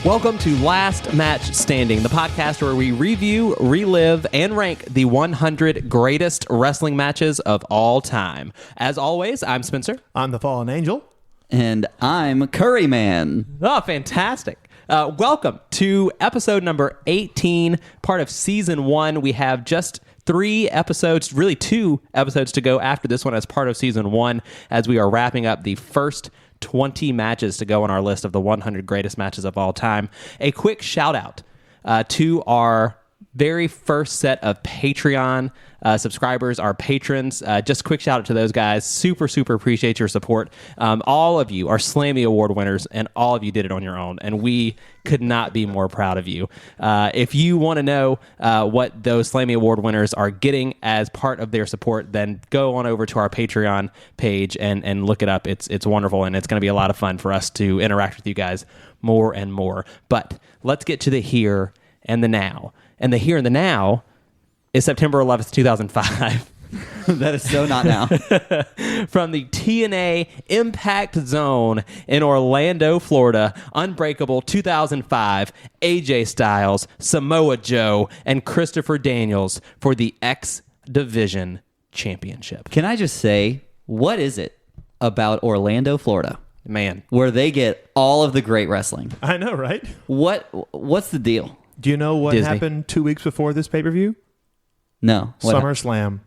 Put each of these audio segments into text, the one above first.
Welcome to Last Match Standing, the podcast where we review, relive, and rank the 100 greatest wrestling matches of all time. As always, I'm Spencer. I'm the Fallen Angel. And I'm Curry Man. Oh, fantastic. Welcome to episode number 18, part of season 1. We have just 3 episodes, really 2 episodes to go after this one as part of season 1, as we are wrapping up the first 20 matches to go on our list of the 100 greatest matches of all time. A quick shout out to our very first set of Patreon subscribers, our patrons. Just a quick shout out to those guys. Super appreciate your support. All of you are Slammy Award winners, and all of you did it on your own, and we could not be more proud of you. If you want to know what those Slammy Award winners are getting as part of their support, then go on over to our Patreon page and look it up. It's wonderful, and it's going to be a lot of fun for us to interact with you guys more and more. But let's get to the here and the now. And the here and the now is September 11th, 2005. That is so not now. From the TNA Impact Zone in Orlando, Florida, Unbreakable 2005, AJ Styles, Samoa Joe, and Christopher Daniels for the X Division Championship. Can I just say, what is it about Orlando, Florida? Man. Where they get all of the great wrestling. I know, right? What's the deal? Do you know what Disney. happened 2 weeks before this pay-per-view? No. What SummerSlam.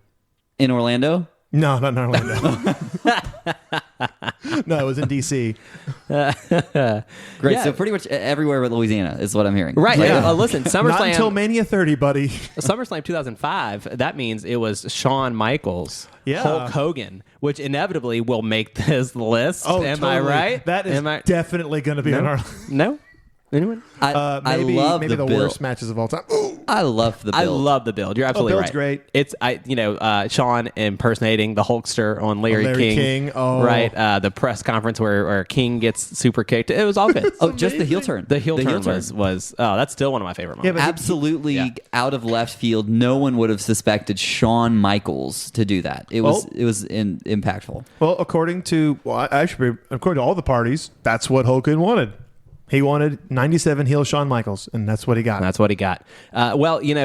in Orlando? No, not in Orlando. No, it was in D.C. Great. Yeah. So pretty much everywhere but Louisiana is what I'm hearing. Right. Yeah. Listen, Not SummerSlam. until Mania 30, buddy. SummerSlam 2005, that means it was Shawn Michaels, Yeah. Hulk Hogan, which inevitably will make this list. Oh, Am totally. I right? That is definitely going to be on our... No? Anyone? I maybe love maybe the build. worst matches of all time. Ooh. I love the build. I love the build. You're absolutely Build's right. great. It's Shawn impersonating the Hulkster on Larry King. Oh. Right. The press conference where King gets super kicked. It was all good. Just the heel turn. The heel turn was that's still one of my favorite moments. Yeah, but Absolutely out of left field. No one would have suspected Shawn Michaels to do that. It was impactful. Well, according to all the parties, that's what Hogan wanted. He wanted 97 heel Shawn Michaels, and that's what he got. That's what he got. That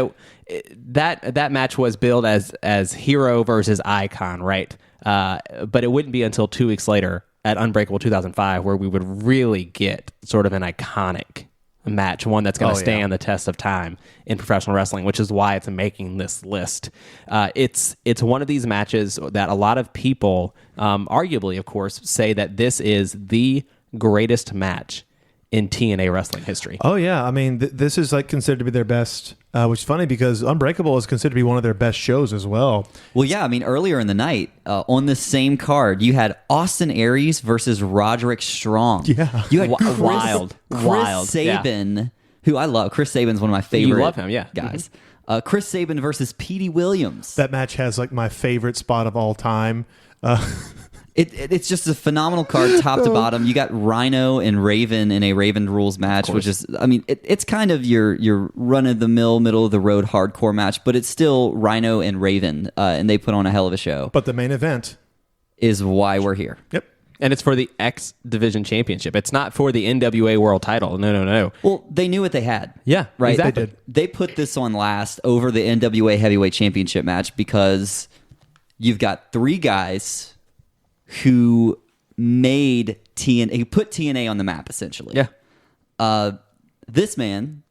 match was billed as hero versus icon, right? But it wouldn't be until 2 weeks later at Unbreakable 2005 where we would really get sort of an iconic match, one that's going to stand the test of time in professional wrestling, which is why it's making this list. It's one of these matches that a lot of people, arguably, of course, say that this is the greatest match in TNA wrestling history. Oh, yeah. I mean, this is considered to be their best, which is funny because Unbreakable is considered to be one of their best shows as well. Well, yeah. I mean, earlier in the night, on the same card, you had Austin Aries versus Roderick Strong. Yeah. You had Wild. Chris Sabin, who I love. Chris Sabin's one of my favorite You love him, yeah. guys. Chris Sabin versus Petey Williams. That match has my favorite spot of all time. It's just a phenomenal card, top to bottom. You got Rhino and Raven in a Raven Rules match, which is, I mean, it's kind of your run-of-the-mill, middle-of-the-road hardcore match, but it's still Rhino and Raven, and they put on a hell of a show. But the main event Is why we're here. Yep. And it's for the X Division Championship. It's not for the NWA World Title. No. Well, they knew what they had. Yeah, right. exactly. They put this on last over the NWA Heavyweight Championship match because you've got 3 guys who made TNA, who put TNA on the map, essentially. Yeah. This man,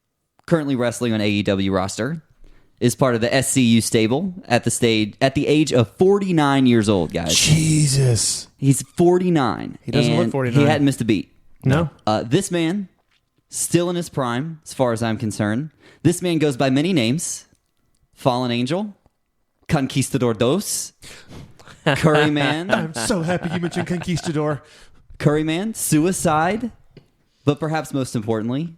currently wrestling on AEW roster, is part of the SCU stable at the age of 49 years old, guys. Jesus. He's 49. He doesn't look 49. He hadn't missed a beat. No. This man, still in his prime, as far as I'm concerned. This man goes by many names. Fallen Angel, Conquistador Dos, Curry Man. I'm so happy you mentioned Conquistador. Curry Man, Suicide, but perhaps most importantly,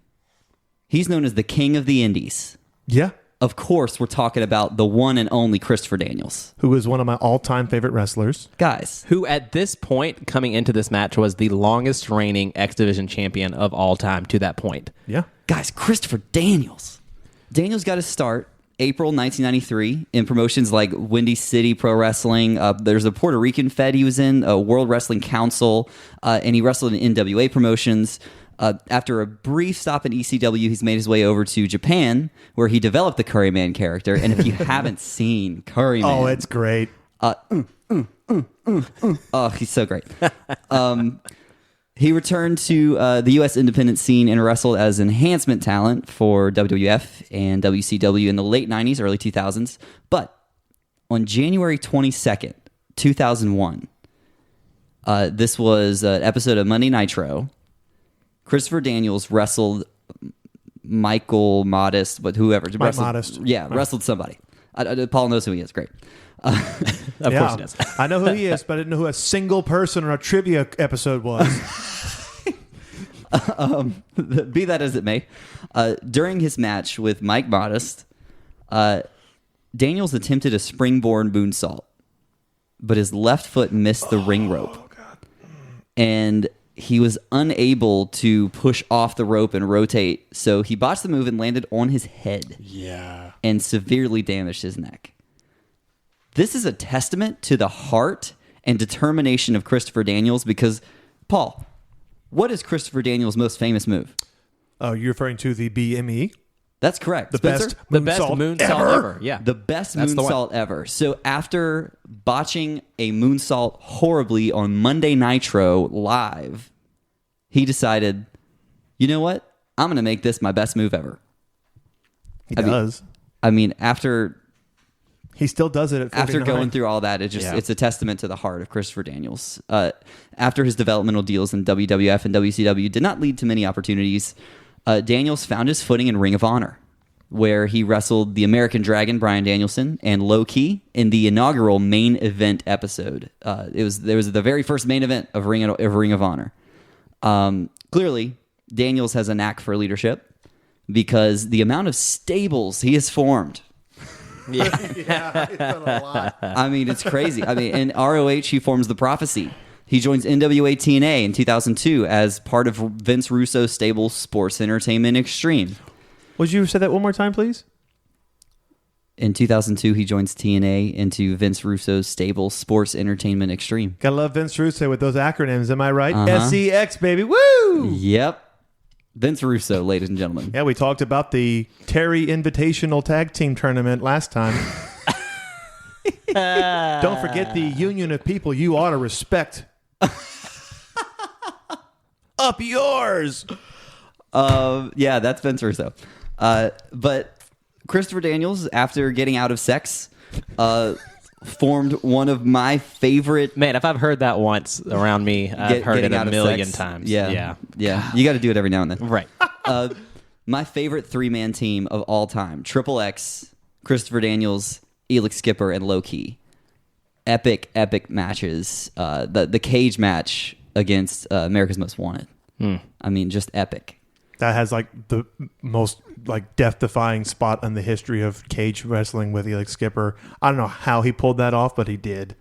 he's known as the King of the Indies. Yeah. Of course, we're talking about the one and only Christopher Daniels. Who is one of my all-time favorite wrestlers. Guys. Who at this point, coming into this match, was the longest reigning X Division champion of all time to that point. Yeah. Guys, Christopher Daniels. Daniels got his start April 1993 in promotions like Windy City Pro Wrestling. There's a Puerto Rican Fed he was in, World Wrestling Council, and he wrestled in NWA promotions. After a brief stop in ECW, he's made his way over to Japan, where he developed the Curryman character. And if you haven't seen Curryman... Oh, it's great. Oh, he's so great. He returned to the U.S. independent scene and wrestled as enhancement talent for WWF and WCW in the late 90s, early 2000s. But on January 22nd, 2001, this was an episode of Monday Nitro. Christopher Daniels wrestled Michael Modest, but whoever. Mike Modest. Yeah, wrestled somebody. Paul knows who he is. Great. Of course he does. I know who he is, but I didn't know who a single person or a trivia episode was. Be that as it may, during his match with Mike Modest, Daniels attempted a springboard moonsault, but his left foot missed the ring rope. And he was unable to push off the rope and rotate, so he botched the move and landed on his head. Yeah. And severely damaged his neck. This is a testament to the heart and determination of Christopher Daniels because, Paul, what is Christopher Daniels' most famous move? Oh, you're referring to the BME? That's correct. The Spencer? best moonsault ever. Yeah. The best That's the moonsault ever. So after botching a moonsault horribly on Monday Nitro live, he decided, you know what? I'm going to make this my best move ever. He does. I mean, after He still does it at 49. after going through all that, it's a testament to the heart of Christopher Daniels. After his developmental deals in WWF and WCW did not lead to many opportunities, Daniels found his footing in Ring of Honor, where he wrestled the American Dragon, Bryan Danielson, and Low Key in the inaugural main event episode. There was the very first main event of Ring of Honor. Clearly, Daniels has a knack for leadership because the amount of stables he has formed. Yeah, he's done a lot. I mean, it's crazy. I mean, in ROH, he forms the Prophecy. He joins NWA TNA in 2002 as part of Vince Russo's stable Sports Entertainment Extreme. Would you say that one more time, please? In 2002, he joins TNA into Vince Russo's stable Sports Entertainment Extreme. Gotta love Vince Russo with those acronyms. Am I right? Uh-huh. SEX, baby. Woo! Yep. Vince Russo, ladies and gentlemen. Yeah, we talked about the Terry Invitational Tag Team Tournament last time. Don't forget the union of people you ought to respect. Up yours! Yeah, that's Vince Russo. But Christopher Daniels, after getting out of sex, formed one of my favorite... Man, if I've heard that once around me, I've heard it a million times. Yeah. You got to do it every now and then. Right. My favorite three-man team of all time, Triple X, Christopher Daniels, Elix Skipper, and Low Key. Epic matches. The cage match against America's Most Wanted. I mean, just epic. That has like the most like death-defying spot in the history of cage wrestling with Elix Skipper. I don't know how he pulled that off, but he did.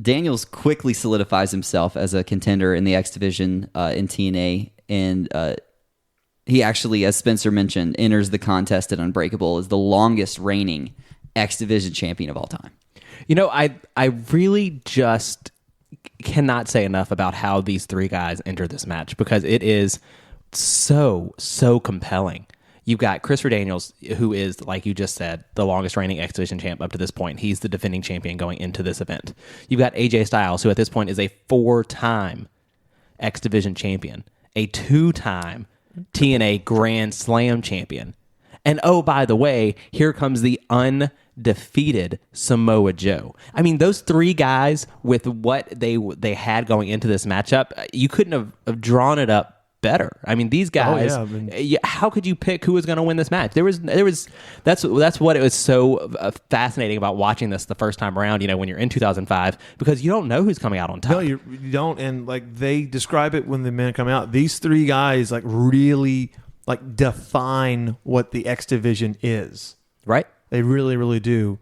Daniels quickly solidifies himself as a contender in the X Division in TNA, and he actually, as Spencer mentioned, enters the contest at Unbreakable as the longest reigning X Division champion of all time. You know, I really just cannot say enough about how these three guys enter this match because it is so compelling. You've got Christopher Daniels, who is, like you just said, the longest reigning X Division champ up to this point. He's the defending champion going into this event. You've got AJ Styles, who at this point is a 4-time X Division champion, a 2-time TNA Grand Slam champion. And oh, by the way, here comes the undefeated Samoa Joe. I mean, those three guys with what they had going into this matchup, you couldn't have drawn it up better. I mean, these guys. How could you pick who was going to win this match? There was. That's what it was so fascinating about watching this the first time around. You know, when you're in 2005, because you don't know who's coming out on top. No, you don't. And like they describe it when the men come out. These three guys like really like define what the X Division is. Right. They really, really do.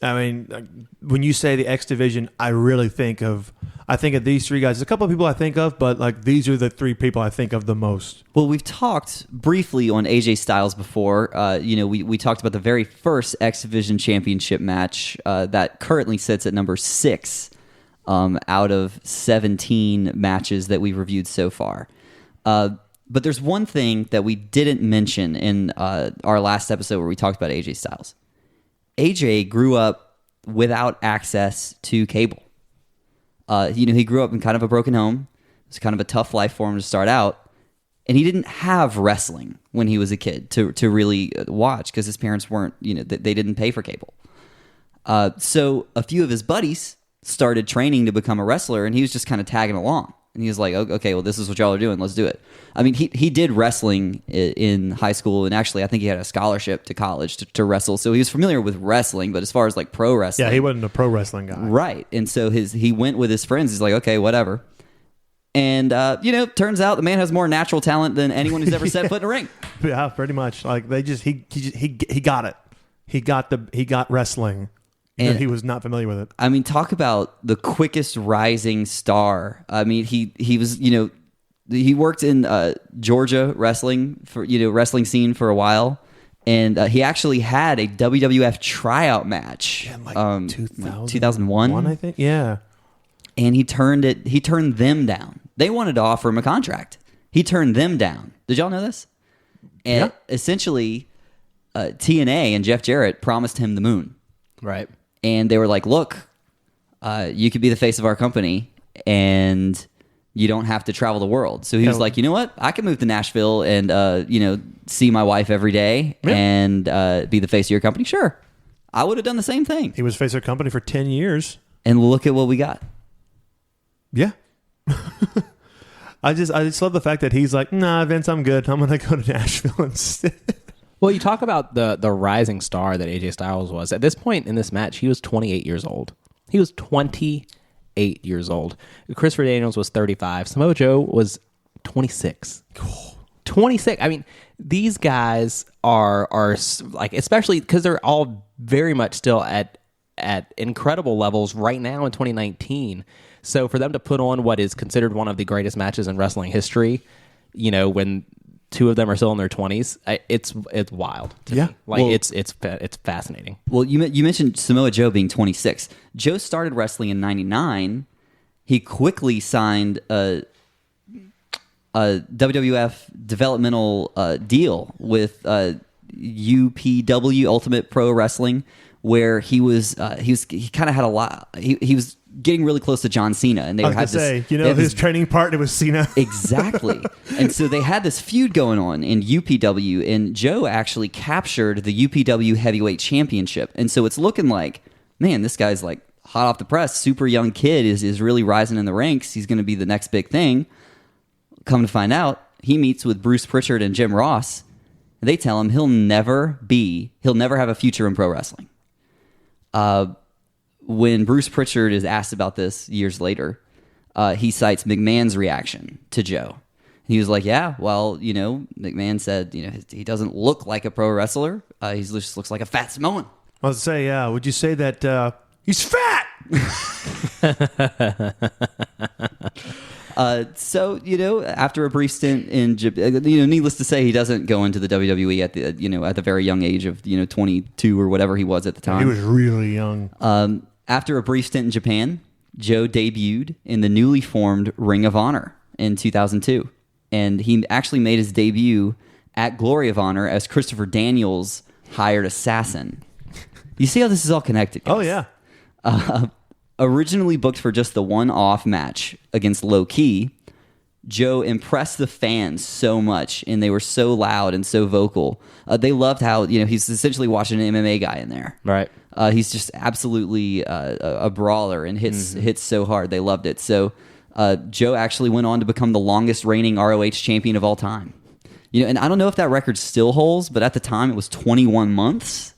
I mean, when you say the X Division, I think of these three guys. There's a couple of people I think of, but like these are the three people I think of the most. Well, we've talked briefly on AJ Styles before. We talked about the very first X Division Championship match that currently sits at number 6 out of 17 matches that we've reviewed so far. But there's one thing that we didn't mention in our last episode where we talked about AJ Styles. AJ grew up without access to cable. He grew up in kind of a broken home. It's kind of a tough life for him to start out. And he didn't have wrestling when he was a kid to really watch because his parents weren't, they didn't pay for cable. So a few of his buddies started training to become a wrestler, and he was just kind of tagging along. And he was like, okay, well, this is what y'all are doing. Let's do it. I mean, he did wrestling in high school, and actually, I think he had a scholarship to college to wrestle. So he was familiar with wrestling, but as far as like pro wrestling. Yeah, he wasn't a pro wrestling guy. Right. And so he went with his friends. He's like, okay, whatever. And, turns out the man has more natural talent than anyone who's ever set foot in a ring. Yeah, pretty much. Like he got it. He got wrestling. And he was not familiar with it. I mean, talk about the quickest rising star. I mean, he was, he worked in Georgia wrestling scene for a while, and he actually had a WWF tryout match. Yeah, like 2001, I think. Yeah, and he turned them down. They wanted to offer him a contract. He turned them down. Did y'all know this? And essentially, TNA and Jeff Jarrett promised him the moon. Right. And they were like, look, you could be the face of our company and you don't have to travel the world. So he was like, you know what? I can move to Nashville and, see my wife every day and be the face of your company. Sure. I would have done the same thing. He was face of our company for 10 years. And look at what we got. Yeah. I just love the fact that he's like, nah, Vince, I'm good. I'm going to go to Nashville instead. Well, you talk about the rising star that AJ Styles was. At this point in this match, he was 28 years old. He was 28 years old. Christopher Daniels was 35. Samoa Joe was 26. 26. I mean, these guys are like, especially because they're all very much still at incredible levels right now in 2019. So for them to put on what is considered one of the greatest matches in wrestling history, when two of them are still in their 20s, it's wild to me. Like, well, it's fascinating. Well, you mentioned Samoa Joe being 26. Joe started wrestling in 99. He quickly signed a WWF developmental deal with UPW, Ultimate Pro Wrestling, where he kind of had a lot. He was getting really close to John Cena, and his training partner was Cena. Exactly. And so they had this feud going on in UPW, and Joe actually captured the UPW Heavyweight Championship. And so it's looking like, man, this guy's like hot off the press, super young kid is really rising in the ranks. He's going to be the next big thing. Come to find out, he meets with Bruce Pritchard and Jim Ross. And they tell him he'll never have a future in pro wrestling. When Bruce Pritchard is asked about this years later, he cites McMahon's reaction to Joe. He was like, yeah, well, McMahon said, he doesn't look like a pro wrestler. He just looks like a fat Samoan. I was say, yeah, would you say that he's fat? So, after a brief stint in Japan, needless to say, he doesn't go into the WWE at the very young age of, 22 or whatever he was at the time. He was really young. After a brief stint in Japan, Joe debuted in the newly formed Ring of Honor in 2002. And he actually made his debut at Glory of Honor as Christopher Daniels' hired assassin. You see how this is all connected, guys? Oh, yeah. Originally booked for just the one-off match against Low Key, Joe impressed the fans so much, and they were so loud and so vocal. They loved how, he's essentially watching an MMA guy in there. Right. He's just absolutely a brawler and hits so hard. They loved it. So Joe actually went on to become the longest reigning ROH champion of all time. And I don't know if that record still holds, but at the time it was 21 months.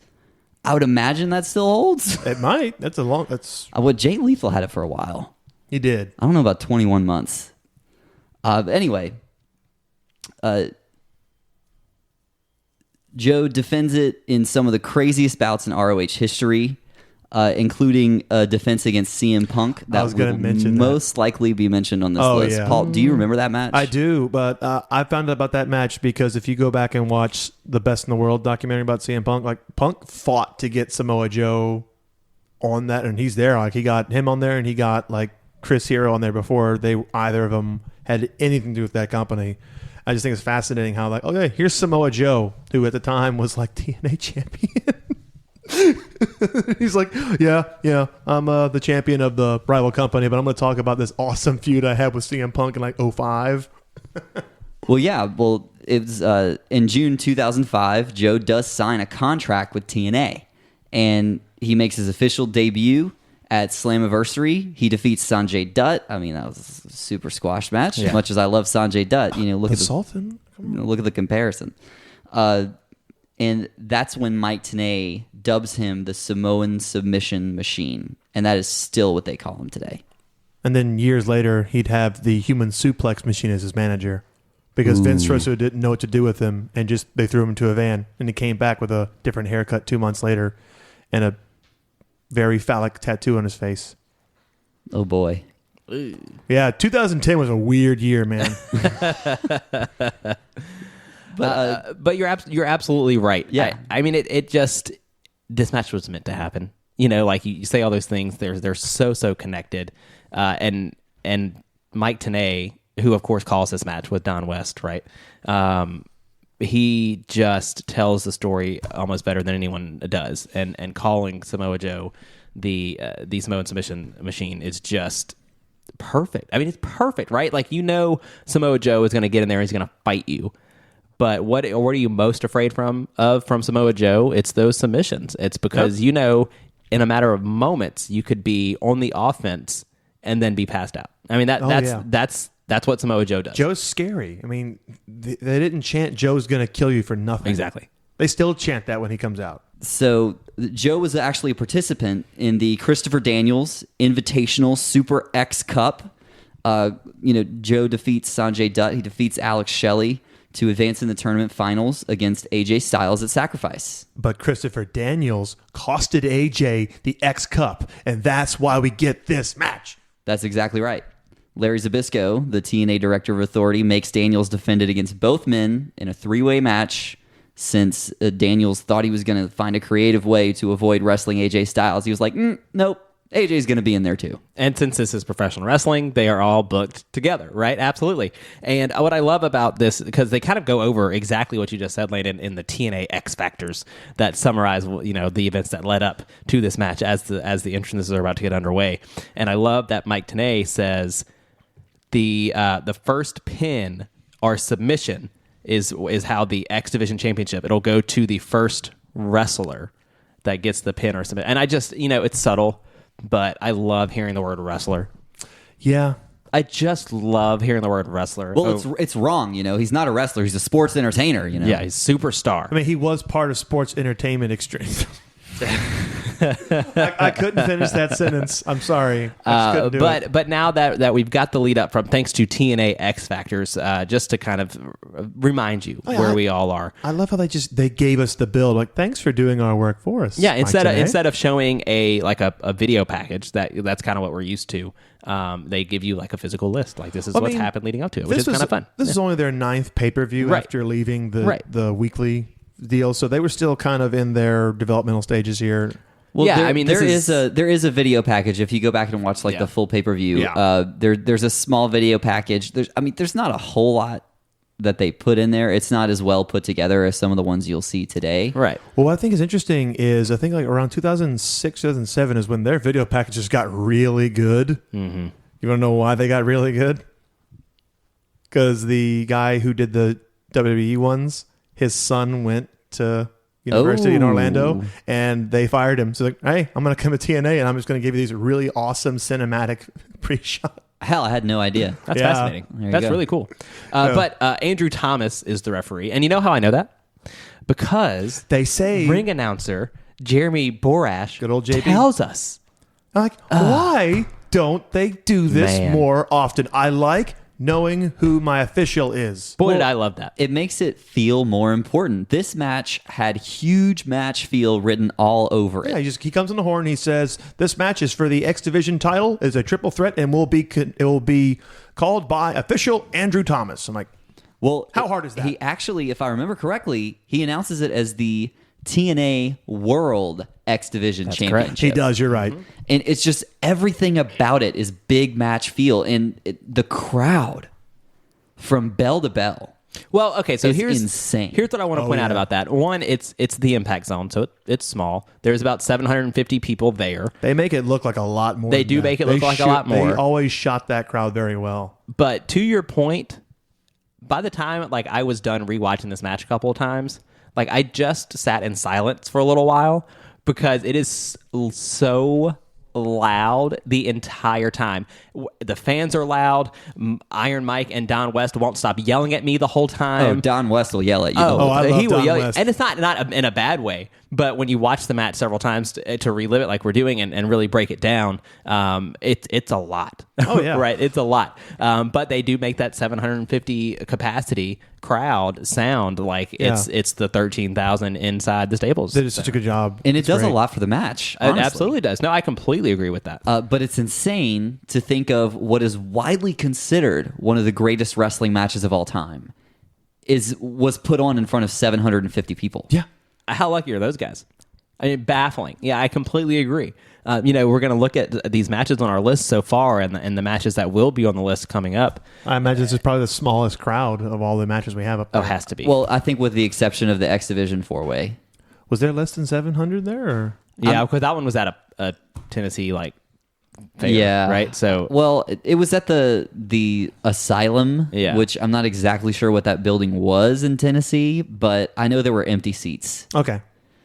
I would imagine that still holds. It might. That's what Jay Lethal had it for a while. He did. I don't know about 21 months. But anyway, Joe defends it in some of the craziest bouts in ROH history, including a defense against CM Punk that will most likely be mentioned on this list. Yeah. Paul, do you remember that match? I do, but I found out about that match because if you go back and watch the Best in the World documentary about CM Punk, like Punk fought to get Samoa Joe on that, and he's there. Like he got him on there, and he got like Chris Hero on there before either of them had anything to do with that company. I just think it's fascinating how like, okay, here's Samoa Joe, who at the time was like TNA champion. He's like, yeah, I'm the champion of the rival company, but I'm going to talk about this awesome feud I had with CM Punk in like 05. Well, it was in June 2005, Joe does sign a contract with TNA, and he makes his official debut at Slammiversary. He defeats Sanjay Dutt. I mean, that was a super squash match. As much as I love Sanjay Dutt, look at the comparison. And that's when Mike Tenay dubs him the Samoan Submission Machine, and that is still what they call him today. And then years later, he'd have the Human Suplex Machine as his manager because Vince Russo didn't know what to do with him, and just they threw him into a van, and he came back with a different haircut 2 months later and a very phallic tattoo on his face. Oh boy. Yeah, 2010 was a weird year, man. But you're absolutely right. Yeah. I mean, it just, this match was meant to happen. Like you say all those things. They're so connected. And Mike Tenay, who of course calls this match with Don West, right? He just tells the story almost better than anyone does. And calling Samoa Joe the Samoan Submission Machine is just perfect. I mean, it's perfect, right? Like, Samoa Joe is going to get in there and he's going to fight you. But what are you most afraid from Samoa Joe? It's those submissions. It's because in a matter of moments you could be on the offense and then be passed out. I mean that's what Samoa Joe does. Joe's scary. I mean, they didn't chant Joe's going to kill you for nothing. Exactly. They still chant that when he comes out. So Joe was actually a participant in the Christopher Daniels Invitational Super X Cup. Joe defeats Sanjay Dutt. He defeats Alex Shelley to advance in the tournament finals against AJ Styles at Sacrifice. But Christopher Daniels costed AJ the X Cup, and that's why we get this match. That's exactly right. Larry Zbyszko, the TNA Director of Authority, makes Daniels defend it against both men in a three-way match since Daniels thought he was going to find a creative way to avoid wrestling AJ Styles. He was like, nope. AJ's going to be in there too. And since this is professional wrestling, they are all booked together, right? Absolutely. And what I love about this, because they kind of go over exactly what you just said, Landon, in the TNA X Factors that summarize, the events that led up to this match as the entrances are about to get underway. And I love that Mike Tenay says the first pin or submission is how the X Division Championship, it'll go to the first wrestler that gets the pin or submit. And I just, it's subtle, but I love hearing the word wrestler. Yeah. I just love hearing the word wrestler. Well, it's wrong, He's not a wrestler. He's a sports entertainer, Yeah, he's superstar. I mean, he was part of Sports Entertainment Extreme. I couldn't finish that sentence. I'm sorry. I just couldn't do it. But now that we've got the lead up from, thanks to TNA X Factors, just to kind of remind you where we all are. I love how they gave us the build. Like, thanks for doing our work for us. Yeah, instead of showing a video package that's kind of what we're used to. They give you like a physical list. Like, this is what's happened leading up to it, which is kind of fun. This is only their 9th pay-per-view after leaving the weekly deal, so they were still kind of in their developmental stages here. Well, yeah, there is a video package if you go back and watch the full pay-per-view. Yeah. There's a small video package. There's not a whole lot that they put in there. It's not as well put together as some of the ones you'll see today. Right. Well, what I think is interesting is I think like around 2006, 2007 is when their video packages got really good. Mm-hmm. You want to know why they got really good? Because the guy who did the WWE ones, his son went to university in Orlando, and they fired him. So like, hey, I'm going to come to TNA, and I'm just going to give you these really awesome cinematic pre-shot. Hell, I had no idea. That's fascinating. That's really cool. But Andrew Thomas is the referee, and you know how I know that? Because they say ring announcer Jeremy Borash, good old JB, tells us. Like, why don't they do this more often? I like knowing who my official is. Boy, did I love that. It makes it feel more important. This match had huge match feel written all over it. Yeah, he comes on the horn. He says, "This match is for the X Division title. It's a triple threat, and it will be called by official Andrew Thomas." I'm like, well, how hard is that? He actually, if I remember correctly, he announces it as the TNA World X Division Championship. Correct. He does. You're right. And it's just everything about it is big match feel. And the crowd from bell to bell Well, okay, so It's here's insane. Here's what I want to point out about that. One, it's the impact zone, so it's small. There's about 750 people there. They make it look like a lot more. They do make it look like a lot more. They always shot that crowd very well. But to your point, by the time like I was done rewatching this match a couple of times, like I just sat in silence for a little while because it is so loud the entire time. The fans are loud. Iron Mike and Don West won't stop yelling at me the whole time. Oh, Don West will yell at you. Oh, I love he will Don yell, West. and it's not in a bad way. But when you watch the match several times to relive it like we're doing and really break it down, it's a lot. Oh yeah, right. It's a lot. But they do make that 750 capacity crowd sound like it's the 13,000 inside the stables. They did such a good job, And it It's does great. a lot for the match. It Honestly. absolutely does. No, I completely agree with that. But it's insane to think of what is widely considered one of the greatest wrestling matches of all time was put on in front of 750 people. Yeah. How lucky are those guys? I mean, baffling. Yeah, I completely agree. We're going to look at these matches on our list so far and the matches that will be on the list coming up. I imagine this is probably the smallest crowd of all the matches we have up there. Oh, has to be. Well, I think with the exception of the X Division 4-way. Was there less than 700 there? Or? yeah, because that one was at a Tennessee fair, Yeah. right? So Well, it was at the Asylum, Yeah. which I'm not exactly sure what that building was in Tennessee, but I know there were empty seats. Okay.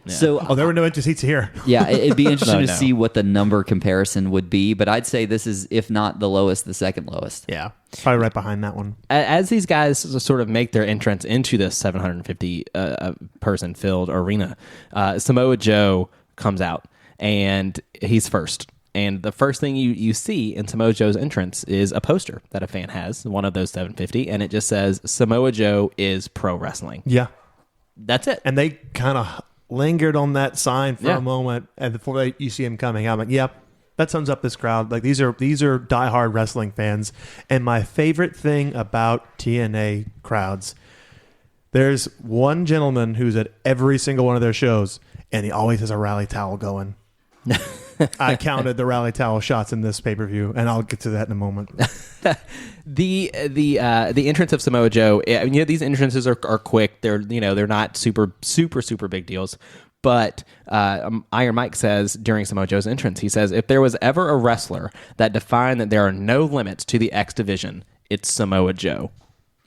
So Oh, there were no empty seats here. yeah, it'd be interesting No. to see what the number comparison would be, but I'd say this is, if not the lowest, the second lowest. Yeah. Probably right behind that one. as these guys sort of make their entrance into this 750 person filled arena, Samoa Joe comes out and he's first. And the first thing you see in Samoa Joe's entrance is a poster that a fan has, one of those 750, and it just says, Samoa Joe is pro wrestling. Yeah. That's it. And they kind of lingered on that sign for Yeah. a moment, and before you see him coming out, I'm like, yep, that sums up this crowd. Like these are diehard wrestling fans. And my favorite thing about TNA crowds, there's one gentleman who's at every single one of their shows, and he always has a rally towel going. I counted the rally towel shots in this pay-per-view, and I'll get to that in a moment. The entrance of Samoa Joe, these entrances are quick. They're not super big deals. But Iron Mike says during Samoa Joe's entrance, he says, if there was ever a wrestler that defined that there are no limits to the X Division, it's Samoa Joe.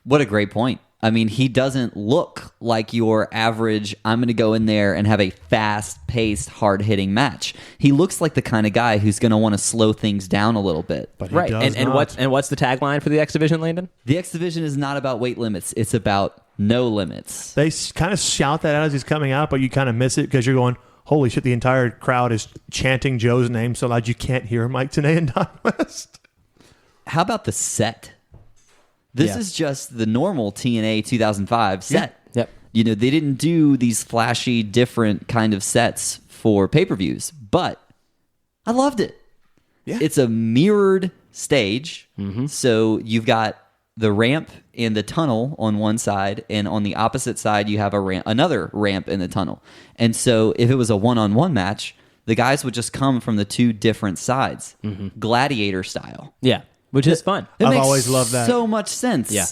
What a great point. I mean, he doesn't look like your average, I'm going to go in there and have a fast-paced, hard-hitting match. He looks like the kind of guy who's going to want to slow things down a little bit. But he Right. does And not. what's the tagline for the X Division, Landon? The X Division is not about weight limits. It's about no limits. They kind of shout that out as he's coming out, but you kind of miss it because you're going, holy shit, the entire crowd is chanting Joe's name so loud you can't hear Mike Tenay and Don West. How about the set? This Yeah. is just the normal TNA 2005 set. Yep. They didn't do these flashy, different kind of sets for pay-per-views, but I loved it. Yeah. It's a mirrored stage, Mm-hmm. so you've got the ramp and the tunnel on one side, and on the opposite side you have another ramp in the tunnel. And so if it was a one-on-one match, the guys would just come from the two different sides, gladiator style. Yeah, which is fun. It I've makes always loved that. so much sense. Yeah,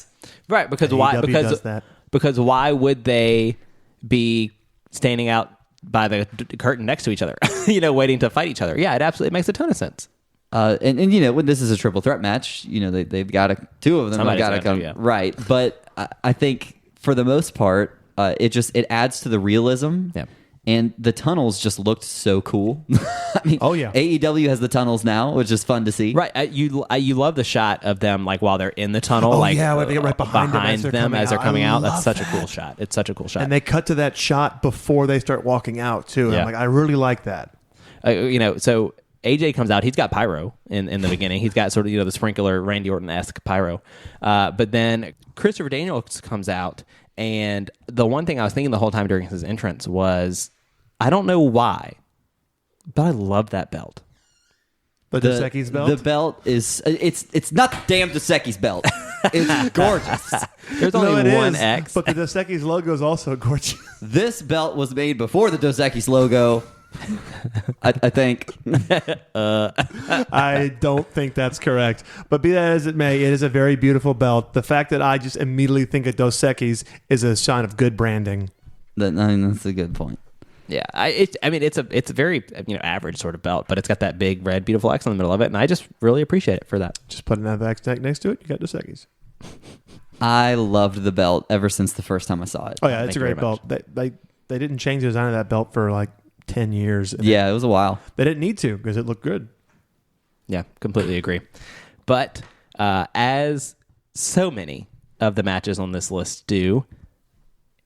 right. Because why? AEW does that. Because why would they be standing out by the curtain next to each other? Waiting to fight each other. Yeah, it absolutely makes a ton of sense. And when this is a triple threat match, they've got two of them have Somebody's got to gotta come do, yeah. right. But I think for the most part, it adds to the realism. Yeah. And the tunnels just looked so cool. I mean, Oh, yeah. AEW has the tunnels now, which is fun to see. Right. You love the shot of them while they're in the tunnel. Oh, yeah, when they get right behind them as they're coming out. That's I such a love cool that. shot. It's such a cool shot. And they cut to that shot before they start walking out, too. And Yeah. I'm like, I really like that. So AJ comes out. He's got pyro in the beginning. He's got sort of the sprinkler Randy Orton-esque pyro. But then Christopher Daniels comes out, and the one thing I was thinking the whole time during his entrance was, I don't know why, but I love that belt. The Dos Equis belt? The belt is it's not the damn Dos Equis belt. It's gorgeous. There's only it one is, X. But the Dos Equis logo is also gorgeous. This belt was made before the Dos Equis logo. I think. I don't think that's correct. But be that as it may, it is a very beautiful belt. The fact that I just immediately think of Dos Equis is a sign of good branding. That's a good point. Yeah, it's a very average sort of belt, but it's got that big red beautiful X in the middle of it, and I just really appreciate it for that. Just put another X next to it, you got Dos Equis. I loved the belt ever since the first time I saw it. Oh yeah, it's a great belt. They didn't change the design of that belt for like 10 years. Yeah, it was a while. They didn't need to because it looked good. Yeah, completely agree. But as so many of the matches on this list do,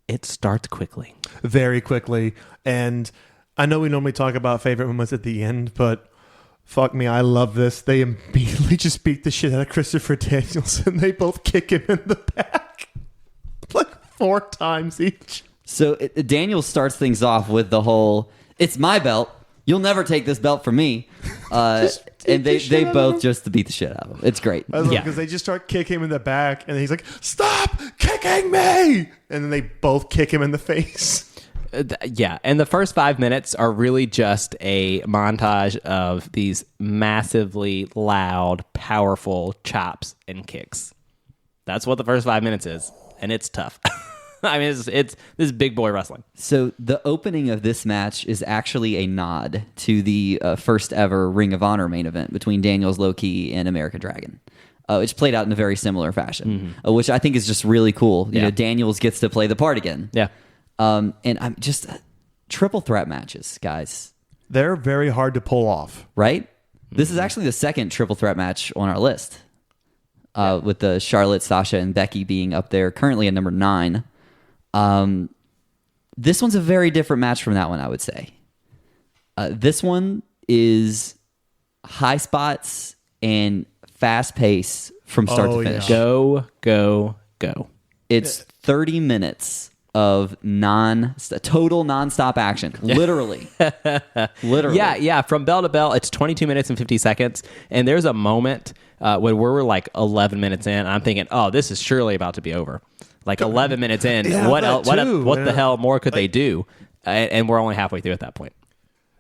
it starts quickly. Very quickly. And I know we normally talk about favorite moments at the end, but fuck me, I love this. They immediately just beat the shit out of Christopher Daniels, and they both kick him in the back like 4 times each. So Daniels starts things off with the whole, it's my belt. You'll never take this belt from me. And they both just beat the shit out of him. It's great. I love because they just start kicking him in the back, and he's like, "Stop kicking me!" And then they both kick him in the face. Yeah, and the first 5 minutes are really just a montage of these massively loud, powerful chops and kicks. That's what the first 5 minutes is, and it's tough. I mean, it's this is big boy wrestling. So the opening of this match is actually a nod to the first ever Ring of Honor main event between Daniels, Low-Ki, and American Dragon. Which played out in a very similar fashion, which I think is just really cool. You know, Daniels gets to play the part again. Yeah. And I'm just triple threat matches, guys. They're very hard to pull off. Right? This is actually the second triple threat match on our list. With the Charlotte, Sasha, and Becky being up there currently at number 9. This one's a very different match from that one, I would say. This one is high spots and fast pace from start to finish. Go, go, go. It's 30 minutes of total nonstop action. Literally. Literally. Yeah. From bell to bell, it's 22 minutes and 50 seconds. And there's a moment when we're like 11 minutes in, I'm thinking, oh, this is surely about to be over. Like 11 minutes in, what the hell more could they do? And we're only halfway through at that point.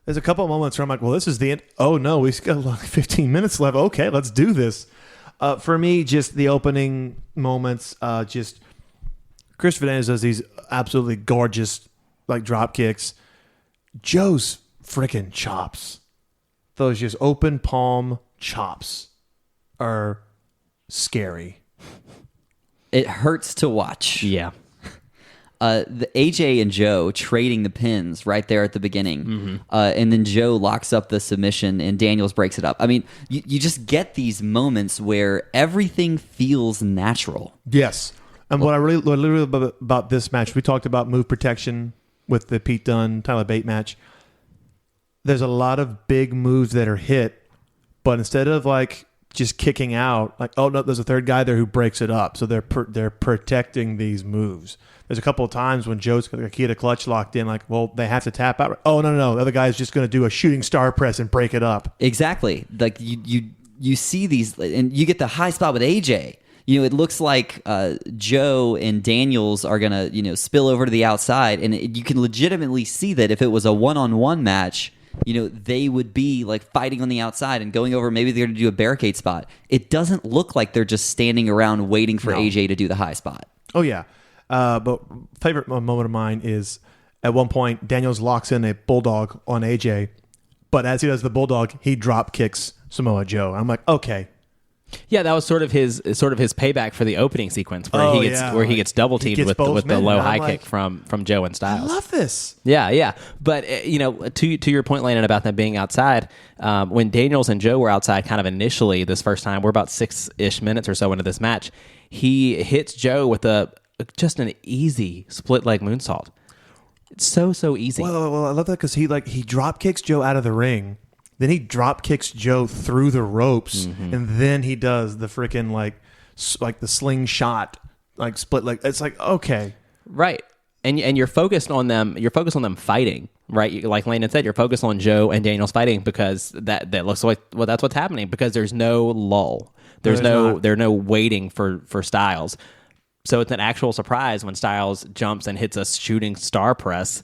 There's a couple of moments where I'm like, well, this is the end. Oh, no, we've got like 15 minutes left. Okay, let's do this. For me, just the opening moments, just Christopher Daniels does these absolutely gorgeous like drop kicks. Joe's freaking chops. Those just open palm chops are scary. It hurts to watch. Yeah. The AJ and Joe trading the pins right there at the beginning. And then Joe locks up the submission and Daniels breaks it up. I mean, you just get these moments where everything feels natural. Yes. And what I really love about this match, we talked about move protection with the Pete Dunne, Tyler Bate match. There's a lot of big moves that are hit, but instead of like just kicking out, like, oh no, there's a third guy there who breaks it up. So they're protecting these moves. There's a couple of times when Joe's like, he had a clutch locked in, like, well, they have to tap out. Oh no, the other guy's just going to do a shooting star press and break it up. Exactly. Like you see these, and you get the high spot with AJ. You know, it looks like Joe and Daniels are going to, spill over to the outside. And you can legitimately see that if it was a one-on-one match, they would be like fighting on the outside and going over. Maybe they're going to do a barricade spot. It doesn't look like they're just standing around waiting for AJ to do the high spot. Oh, yeah. But favorite moment of mine is at one point, Daniels locks in a bulldog on AJ. But as he does the bulldog, he drop kicks Samoa Joe. I'm like, okay. Yeah, that was sort of his payback for the opening sequence where he gets double teamed with the low high kick from Joe and Styles. I love this. Yeah. But to your point, Landon, about them being outside, when Daniels and Joe were outside, kind of initially this first time, we're about 6-ish minutes or so into this match. He hits Joe with just an easy split leg moonsault. It's so easy. Well, I love that because he drop kicks Joe out of the ring. Then he drop kicks Joe through the ropes, and then he does the freaking like the slingshot like split leg. It's like, okay, right, and you're focused on them. You're focused on them fighting, right? Like Landon said, you're focused on Joe and Daniels fighting because that looks like that's what's happening because there's no lull. There's no waiting for Styles. So it's an actual surprise when Styles jumps and hits a shooting star press.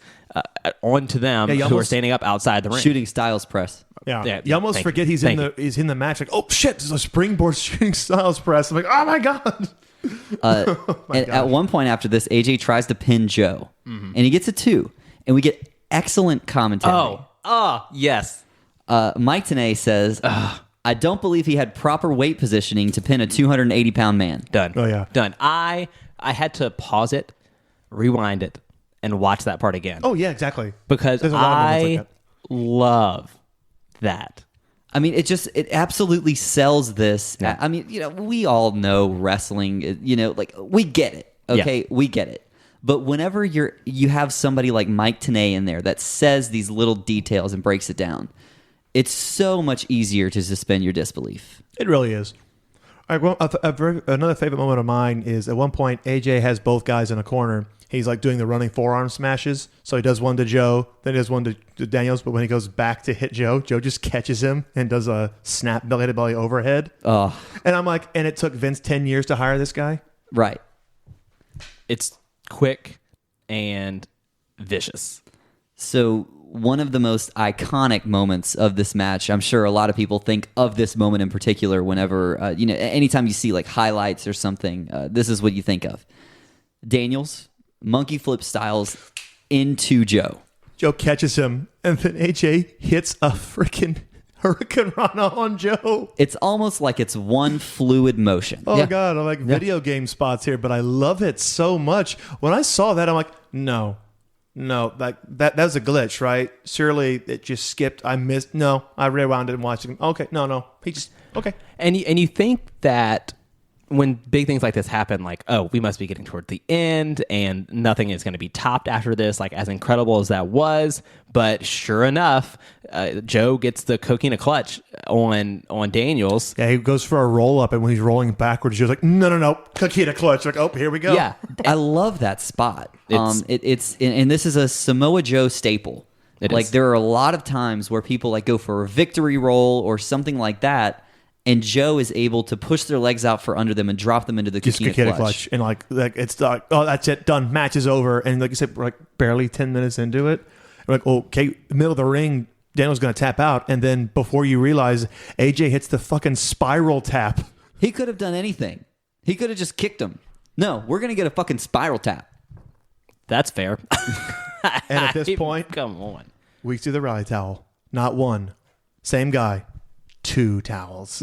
onto them you who are almost- standing up outside the ring. Shooting Styles press. Yeah. Yeah, You almost thank forget you. he's Thank in the match. Like, oh shit, there's a springboard shooting Styles press. I'm like, oh my god. And at one point after this, AJ tries to pin Joe, and he gets a 2, and we get excellent commentary. Yes. Mike Tenay says, "I don't believe he had proper weight positioning to pin a 280-pound man." Done. Oh, yeah. Done. I had to pause it, rewind it, and watch that part again. Oh yeah, exactly. Because There's a lot of moments like I love that. I mean, it absolutely sells this. Yeah. I mean, we all know wrestling. Like we get it. Okay, Yeah. we get it. But whenever you have somebody like Mike Tenay in there that says these little details and breaks it down, it's so much easier to suspend your disbelief. It really is. All right, well, another favorite moment of mine is at one point AJ has both guys in a corner. He's like doing the running forearm smashes. So he does one to Joe, then he does one to Daniels. But when he goes back to hit Joe just catches him and does a snap belly to belly overhead. Oh, And I'm like, and it took Vince 10 years to hire this guy? right. It's quick and vicious. So one of the most iconic moments of this match, I'm sure a lot of people think of this moment in particular whenever, anytime you see like highlights or something, this is what you think of. Daniels, monkey flip Styles into Joe. Joe catches him, and then AJ hits a freaking Hurricane Rana on Joe. It's almost like it's one fluid motion. Oh, Yeah. God, I like video game spots here, but I love it so much. When I saw that, I'm like, no, like that was a glitch, right? Surely it just skipped. I missed. No, I rewound it and watched it. Okay, no, he just, okay. And you think that when big things like this happen, like, oh, we must be getting toward the end and nothing is going to be topped after this, like as incredible as that was. But sure enough, Joe gets the coquina clutch on Daniels. Yeah, he goes for a roll up, and when he's rolling backwards, Joe's like, no, coquina clutch. Like, oh, here we go. Yeah. I love that spot. It's- And this is a Samoa Joe staple. It like is. there are a lot of times where people like go for a victory roll or something like that, and Joe is able to push their legs out for under them and drop them into the Just coquina coquina clutch. clutch. And like it's like, oh, that's it, done. Match is over. And like you said, we're like barely 10 minutes into it. We're like, okay, middle of the ring, Daniel's going to tap out. And then before you realize, AJ hits the fucking spiral tap. He could have done anything. He could have just kicked him. No, we're going to get a fucking spiral tap. That's fair. And at this point, Come on. we see the rally towel. Not one. Same guy. 2 towels.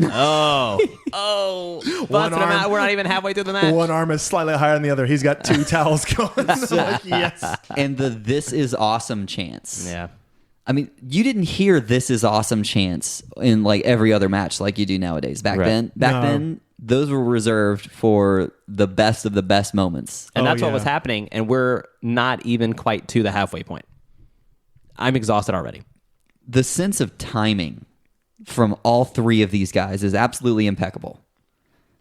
Oh, busting him arm. out. We're not even halfway through the match. One arm is slightly higher than the other. He's got 2 towels going. I'm like, yes. And the "This is awesome" chants. Yeah. I mean, you didn't hear "This is awesome" chants in like every other match like you do nowadays. Back Right. then, those were reserved for the best of the best moments. And Oh, that's what yeah. was happening. And we're not even quite to the halfway point. I'm exhausted already. The sense of timing from all 3 of these guys is absolutely impeccable.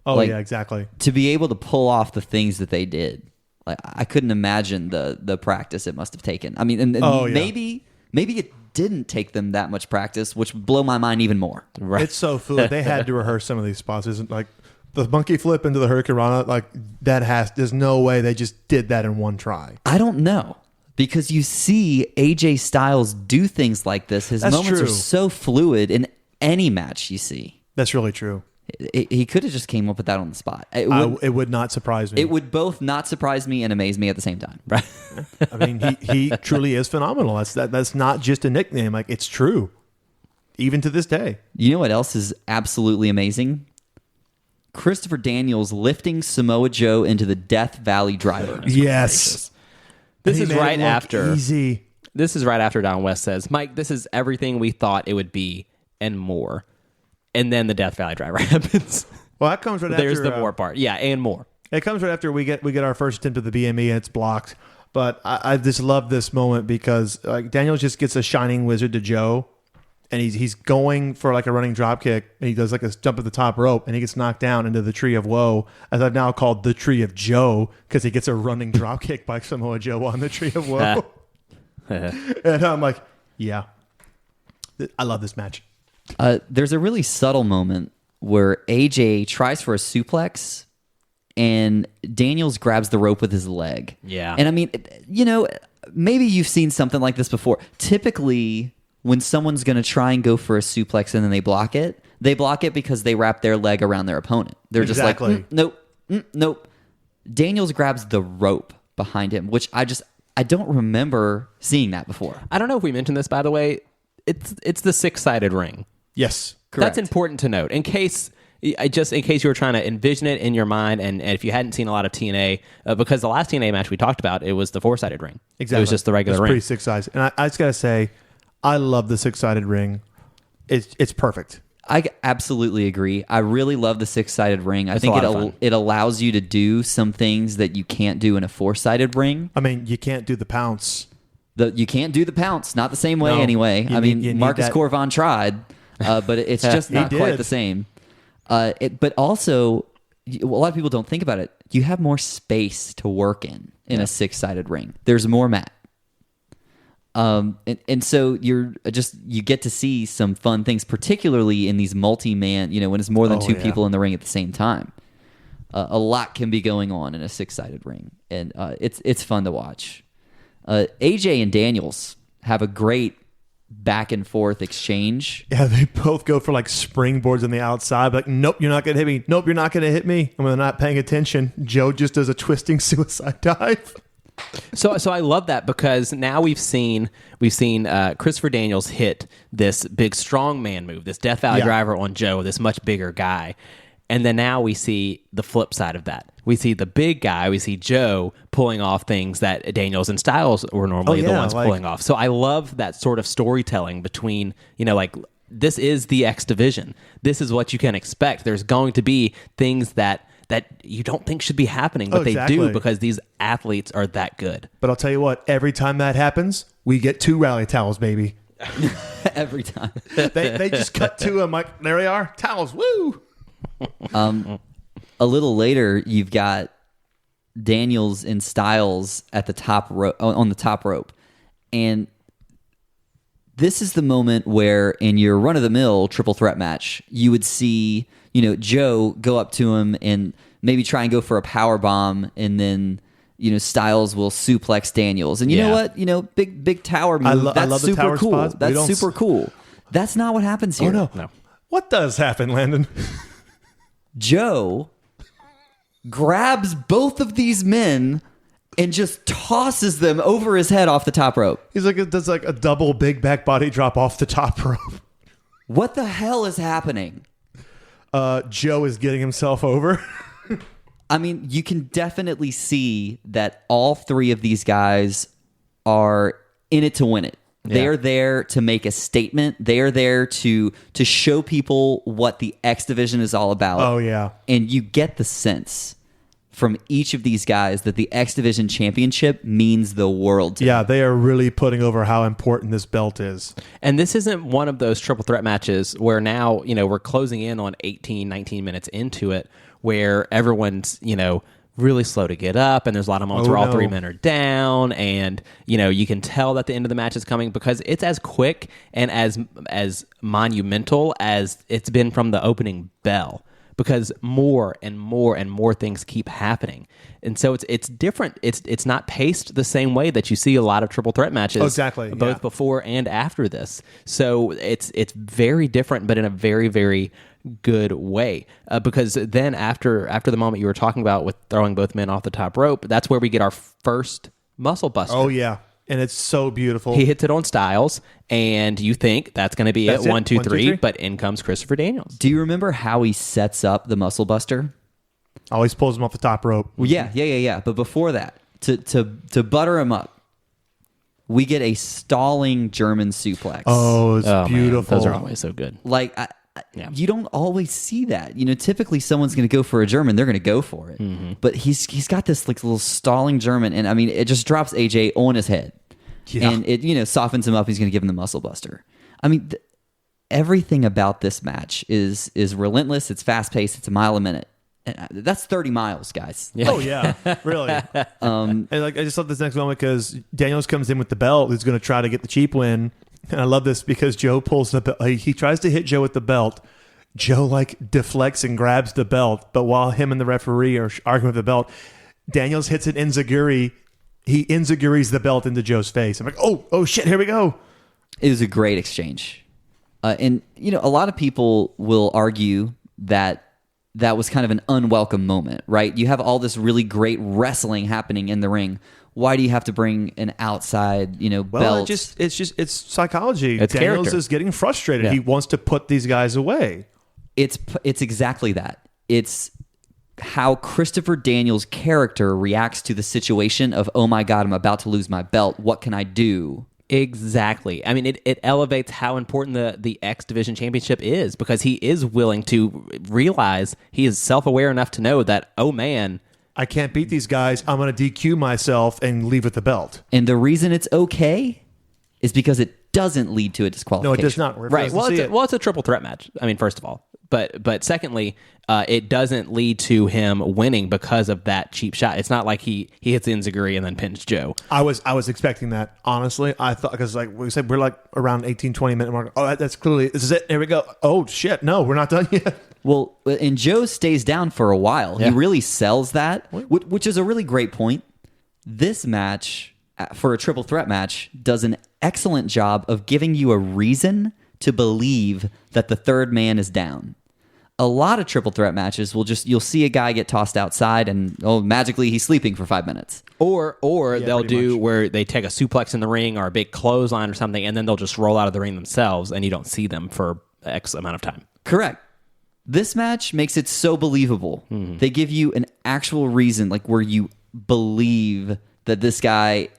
Oh, Like- yeah, exactly. To be able to pull off the things that they did, like I couldn't imagine the practice it must have taken. I mean, and Oh, yeah. maybe it didn't take them that much practice, which would blow my mind even more. Right. It's so fluid. They had to rehearse some of these spots. Isn't like the monkey flip into the Hurricane Rana, like there's no way they just did that in one try. I don't know. Because you see AJ Styles do things like this. His That's moments are true. so fluid in any match you see. That's really true. He could have just came up with that on the spot. It would not surprise me. It would both not surprise me and amaze me at the same time. Right. I mean, he truly is phenomenal. That's not just a nickname. Like, it's true, even to this day. You know what else is absolutely amazing? Christopher Daniels lifting Samoa Joe into the Death Valley Driver. Yes, This He is made it right look after. easy. This is right after Don West says, Mike, this is everything we thought it would be and more. And then the Death Valley Driver happens. Well, that comes right There's after the more part. Yeah, and more. It comes right after we get our first attempt at the BME and it's blocked. But I just love this moment because like Daniels just gets a shining wizard to Joe, and he's going for like a running drop kick, and he does like a jump at the top rope, and he gets knocked down into the Tree of Woe, as I've now called the Tree of Joe, because he gets a running drop kick by Samoa Joe on the Tree of Woe. And I'm like, yeah, I love this match. There's a really subtle moment where AJ tries for a suplex and Daniels grabs the rope with his leg. Yeah. And I mean, maybe you've seen something like this before. Typically, when someone's going to try and go for a suplex and then they block it because they wrap their leg around their opponent. They're just like, nope, nope. Daniels grabs the rope behind him, which I don't remember seeing that before. I don't know if we mentioned this, by the way. It's the 6-sided ring. Yes. Correct. That's important to note in case you were trying to envision it in your mind, and if you hadn't seen a lot of TNA, because the last TNA match we talked about, it was the 4-sided ring. Exactly. It was just the regular it's ring. Pretty 6 sides, and I just gotta say, I love the 6-sided ring. It's perfect. I absolutely agree. I really love the 6-sided ring. I think a lot of fun. it allows you to do some things that you can't do in a 4-sided ring. I mean, you can't do the pounce. You can't do the pounce, not the same way No. anyway. You need Marcus that. Corvon tried, but it's just not quite did. the same. But also, a lot of people don't think about it. You have more space to work in a 6-sided ring. There's more mat. And so you get to see some fun things, particularly in these multi-man, when it's more than two people in the ring at the same time. A lot can be going on in a 6-sided ring, and it's fun to watch. AJ and Daniels have a great back and forth exchange. Yeah, they both go for like springboards on the outside. Like, nope, you're not going to hit me. Nope, you're not going to hit me. And when they're not paying attention, Joe just does a twisting suicide dive. So I love that, because now we've seen Christopher Daniels hit this big strong man move, this Death Valley driver on Joe, this much bigger guy. And then now we see the flip side of that. We see the big guy. We see Joe pulling off things that Daniels and Styles were normally the ones pulling off. So I love that sort of storytelling between, this is the X division. This is what you can expect. There's going to be things that you don't think should be happening, but they do, because these athletes are that good. But I'll tell you what, every time that happens, we get 2 rally towels, baby. Every time. They just cut to them like, there they are, towels, woo! A little later, you've got Daniels and Styles at the top on the top rope, and this is the moment where, in your run-of-the-mill triple threat match, you would see Joe go up to him and maybe try and go for a power bomb, and then Styles will suplex Daniels, and you know what, big tower move. I love the super tower cool. spots. That's super cool. That's not what happens here. Oh no. What does happen, Landon? Joe grabs both of these men and just tosses them over his head off the top rope. He's like, it does like a double big back body drop off the top rope. What the hell is happening? Joe is getting himself over. I mean, you can definitely see that all 3 of these guys are in it to win it. They are there to make a statement. They are there to show people what the X division is all about. Oh, yeah. And you get the sense from each of these guys that the X division championship means the world to them. They are really putting over how important this belt is. And this isn't one of those triple threat matches where now, we're closing in on 18, 19 minutes into it, where everyone's, really slow to get up, and there's a lot of moments where all 3 men are down, and you can tell that the end of the match is coming, because it's as quick and as monumental as it's been from the opening bell, because more and more and more things keep happening. And so it's different. It's not paced the same way that you see a lot of triple threat matches, both before and after this. So it's very different, but in a very, very good way, because then after the moment you were talking about with throwing both men off the top rope, that's where we get our first muscle buster. Oh yeah, and it's so beautiful. He hits it on Styles, and you think that's going to be it. 1, 2, 3, but in comes Christopher Daniels. Do you remember how he sets up the muscle buster? Always pulls him off the top rope. Well, yeah. But before that, to butter him up, we get a stalling German suplex. Oh, it's beautiful. Man, those are always so good. Like, you don't always see that. Typically someone's going to go for a German, they're going to go for it. Mm-hmm. But he's got this like little stalling German, and I mean, it just drops AJ on his head, and it softens him up. He's going to give him the muscle buster. I mean, everything about this match is relentless. It's fast paced. It's a mile a minute. And that's 30 miles, guys. Yeah. Oh yeah, really. And I just love this next moment, because Daniels comes in with the belt. He's going to try to get the cheap win. And I love this because Joe pulls the belt. He tries to hit Joe with the belt. Joe deflects and grabs the belt. But while him and the referee are arguing with the belt, Daniels hits an enziguri he enziguris the belt into Joe's face. I'm like, oh shit, here we go. It was a great exchange. And, a lot of people will argue that was kind of an unwelcome moment, right? You have all this really great wrestling happening in the ring. Why do you have to bring an outside, belt? It's psychology. It's Daniels character. is getting frustrated. Yeah. He wants to put these guys away. It's exactly that. It's how Christopher Daniels' character reacts to the situation of, oh my God, I'm about to lose my belt. What can I do? Exactly. I mean, it elevates how important the X Division Championship is, because he is willing to realize, he is self-aware enough to know that, oh man, I can't beat these guys. I'm going to DQ myself and leave with the belt. And the reason it's okay is because it doesn't lead to a disqualification. No, it does not. We're right. supposed to see it. Well, it's a triple threat match. I mean, first of all, but secondly, it doesn't lead to him winning because of that cheap shot. It's not like he hits enziguri and then pins Joe. I was expecting that, honestly. I thought, because like we said, we're like around 18, 20 minute mark. Oh, that's clearly, this is it. Here we go. Oh shit. No, we're not done yet. Well, and Joe stays down for a while. Yeah. He really sells that, which is a really great point. This match, for a triple threat match, does an excellent job of giving you a reason to believe that the third man is down. A lot of triple threat matches you'll see a guy get tossed outside and magically he's sleeping for 5 minutes. Or they'll pretty do much. where they take a suplex in the ring or a big clothesline or something, and then they'll just roll out of the ring themselves, and you don't see them for X amount of time. Correct. This match makes it so believable. Mm-hmm. They give you an actual reason, like where you believe that this guy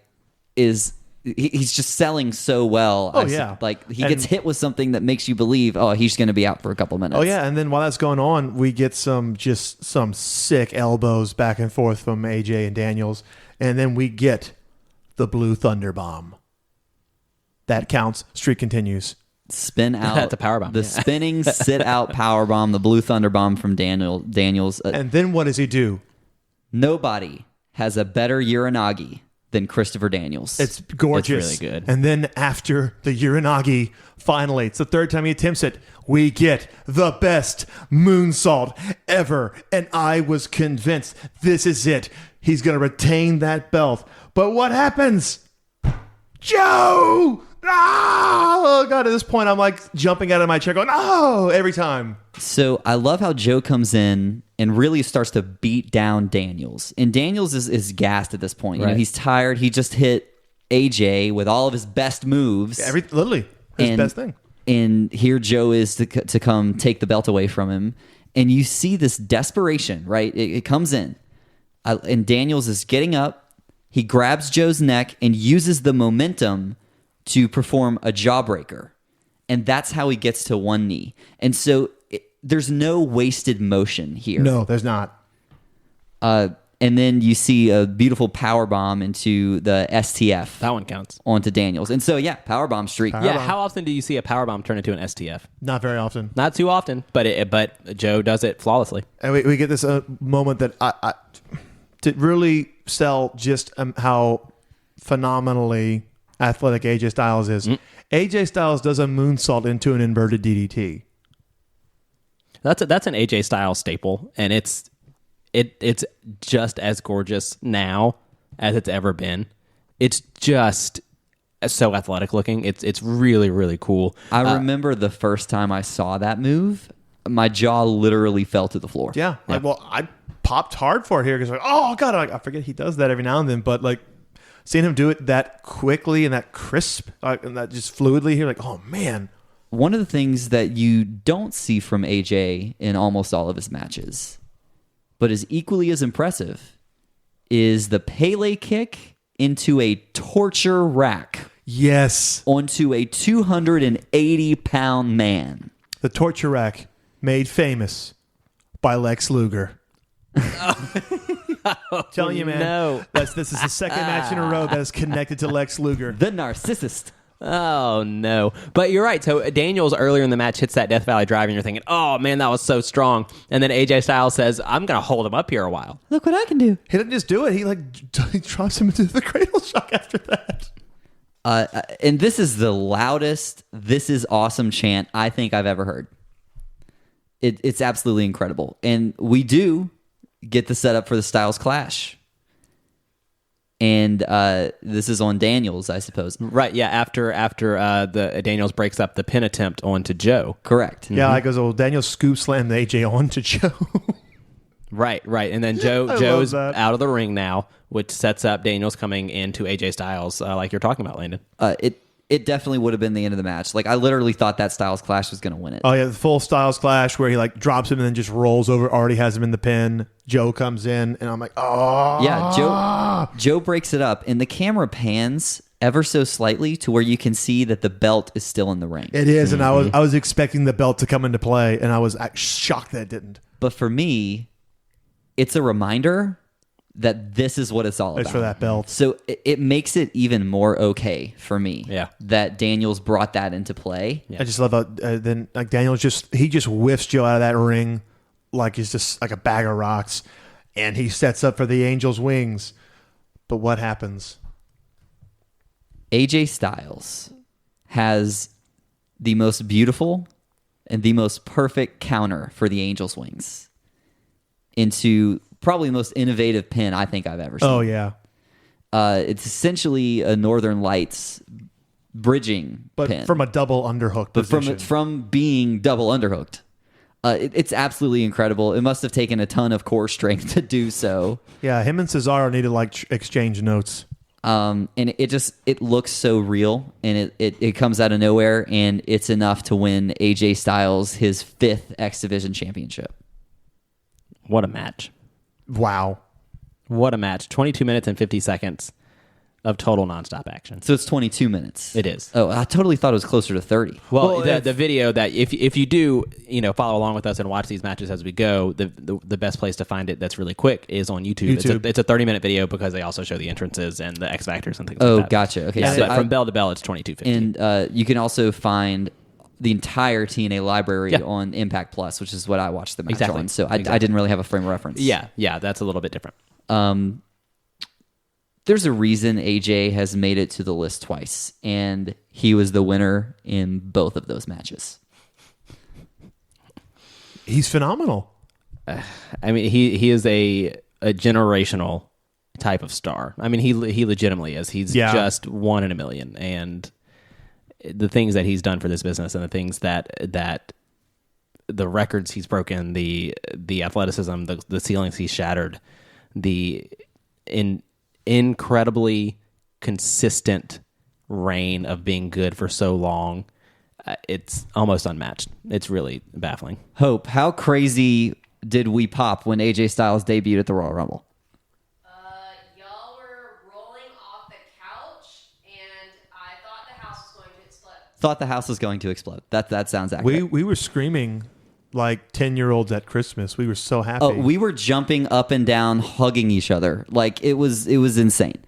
he's just selling so well. Oh, yeah. Like he gets hit with something that makes you believe, he's going to be out for a couple minutes. Oh yeah, and then while that's going on, we get some sick elbows back and forth from AJ and Daniels, and then we get the Blue Thunder Bomb. That counts. Streak continues. Spin out. That's a powerbomb. The spinning sit out power bomb, the Blue Thunder Bomb from Daniels. And then what does he do? Nobody has a better Uranagi than Christopher Daniels. It's gorgeous. It's really good. And then after the Uranagi, finally, it's the third time he attempts it, we get the best moonsault ever. And I was convinced this is it. He's going to retain that belt. But what happens? Joe! Oh, God, at this point, I'm like jumping out of my chair going, oh, every time. So I love how Joe comes in and really starts to beat down Daniels. And Daniels is gassed at this point. Right. He's tired. He just hit AJ with all of his best moves. Literally, his best thing. And here Joe is to come take the belt away from him. And you see this desperation, right? It comes in. And Daniels is getting up. He grabs Joe's neck and uses the momentum to perform a jawbreaker. And that's how he gets to one knee. And so there's no wasted motion here. No, there's not. And then you see a beautiful power bomb into the STF. That one counts. Onto Daniels. And so, yeah, power bomb streak. Yeah, how often do you see a powerbomb turn into an STF? Not very often. Not too often, but Joe does it flawlessly. And we get this moment that I to really sell just how phenomenally athletic AJ Styles is. AJ Styles does a moonsault into an inverted DDT. That's an AJ Styles staple, and it's just as gorgeous now as it's ever been. It's just so athletic looking. It's really, really cool. I remember the first time I saw that move, my jaw literally fell to the floor. Yeah. Like, well, I popped hard for it here because, like, oh, God, I forget he does that every now and then. But, like, seeing him do it that quickly and that crisp and that just fluidly here, like, oh, man. One of the things that you don't see from AJ in almost all of his matches, but is equally as impressive, is the Pele kick into a torture rack. Yes. Onto a 280-pound man. The torture rack made famous by Lex Luger. Telling you, man. No. This is the second match in a row that is connected to Lex Luger. The narcissist. Oh, no. But you're right. So Daniels earlier in the match hits that Death Valley drive, and you're thinking, oh, man, that was so strong. And then AJ Styles says, I'm going to hold him up here a while. Look what I can do. He didn't just do it. He drops him into the cradle shock after that. And this is the loudest "This is awesome" chant I think I've ever heard. It's absolutely incredible. And we do get the setup for the Styles Clash. And this is on Daniels, I suppose. Right, yeah, after the Daniels breaks up the pin attempt onto Joe. Correct. Yeah, like goes, well, Daniel scoop slammed the AJ onto Joe. Right. And then Joe's out of the ring now, which sets up Daniels coming into AJ Styles, like you're talking about, Landon. It definitely would have been the end of the match. Like, I literally thought that Styles Clash was going to win it. Oh, yeah, the full Styles Clash where he like drops him and then just rolls over, already has him in the pin. Joe comes in, and I'm like, oh. Yeah, Joe breaks it up, and the camera pans ever so slightly to where you can see that the belt is still in the ring. It is, and I was expecting the belt to come into play, and I was shocked that it didn't. But for me, it's a reminder that this is what it's all about. It's for that belt. So it makes it even more okay for me that Daniels brought that into play. Yeah. I just love how then like Daniels just whiffs Joe out of that ring like he's just like a bag of rocks, and he sets up for the Angel's wings. But what happens? AJ Styles has the most beautiful and the most perfect counter for the Angel's wings into probably the most innovative pin I think I've ever seen. Oh, yeah. It's essentially a Northern Lights bridging pin. From a double underhook position. From being double underhooked. It's absolutely incredible. It must have taken a ton of core strength to do so. Yeah, him and Cesaro need to like exchange notes. And it looks so real, and it comes out of nowhere, and it's enough to win AJ Styles his 5th X Division championship. What a match. Wow. What a match. 22 minutes and 50 seconds of total nonstop action. So it's 22 minutes. It is. Oh, I totally thought it was closer to 30. Well, the video that if you do, follow along with us and watch these matches as we go, the best place to find it that's really quick is on YouTube. It's a 30-minute video because they also show the entrances and the X Factors and things like that. Oh, gotcha. Okay. Yeah, but from bell to bell, it's 22:50. And you can also find the entire TNA library on Impact Plus, which is what I watched the match on. So I didn't really have a frame of reference. Yeah, that's a little bit different. There's a reason AJ has made it to the list twice, and he was the winner in both of those matches. He's phenomenal. I mean, he is a generational type of star. I mean, he legitimately is. He's just one in a million, and the things that he's done for this business and the things that the records he's broken, the athleticism, the ceilings he's shattered, the incredibly consistent reign of being good for so long, it's almost unmatched. It's really baffling. Hope, how crazy did we pop when AJ Styles debuted at the Royal Rumble? Y'all were rolling off the couch, and I thought the house was going to explode. Thought the house was going to explode. That sounds accurate. We were screaming like 10-year-olds at Christmas. We were so happy. Oh, we were jumping up and down, hugging each other. Like it was insane.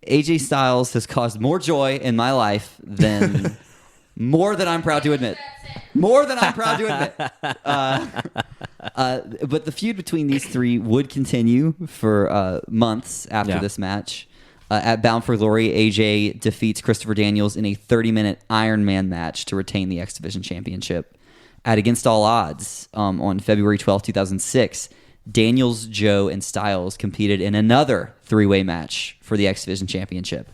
AJ Styles has caused more joy in my life than more than I'm proud to admit. More than I'm proud to admit. But the feud between these three would continue for months after this match. At Bound for Glory, AJ defeats Christopher Daniels in a 30-minute Iron Man match to retain the X Division Championship. At Against All Odds on February 12, 2006, Daniels, Joe, and Styles competed in another three-way match for the X Division Championship.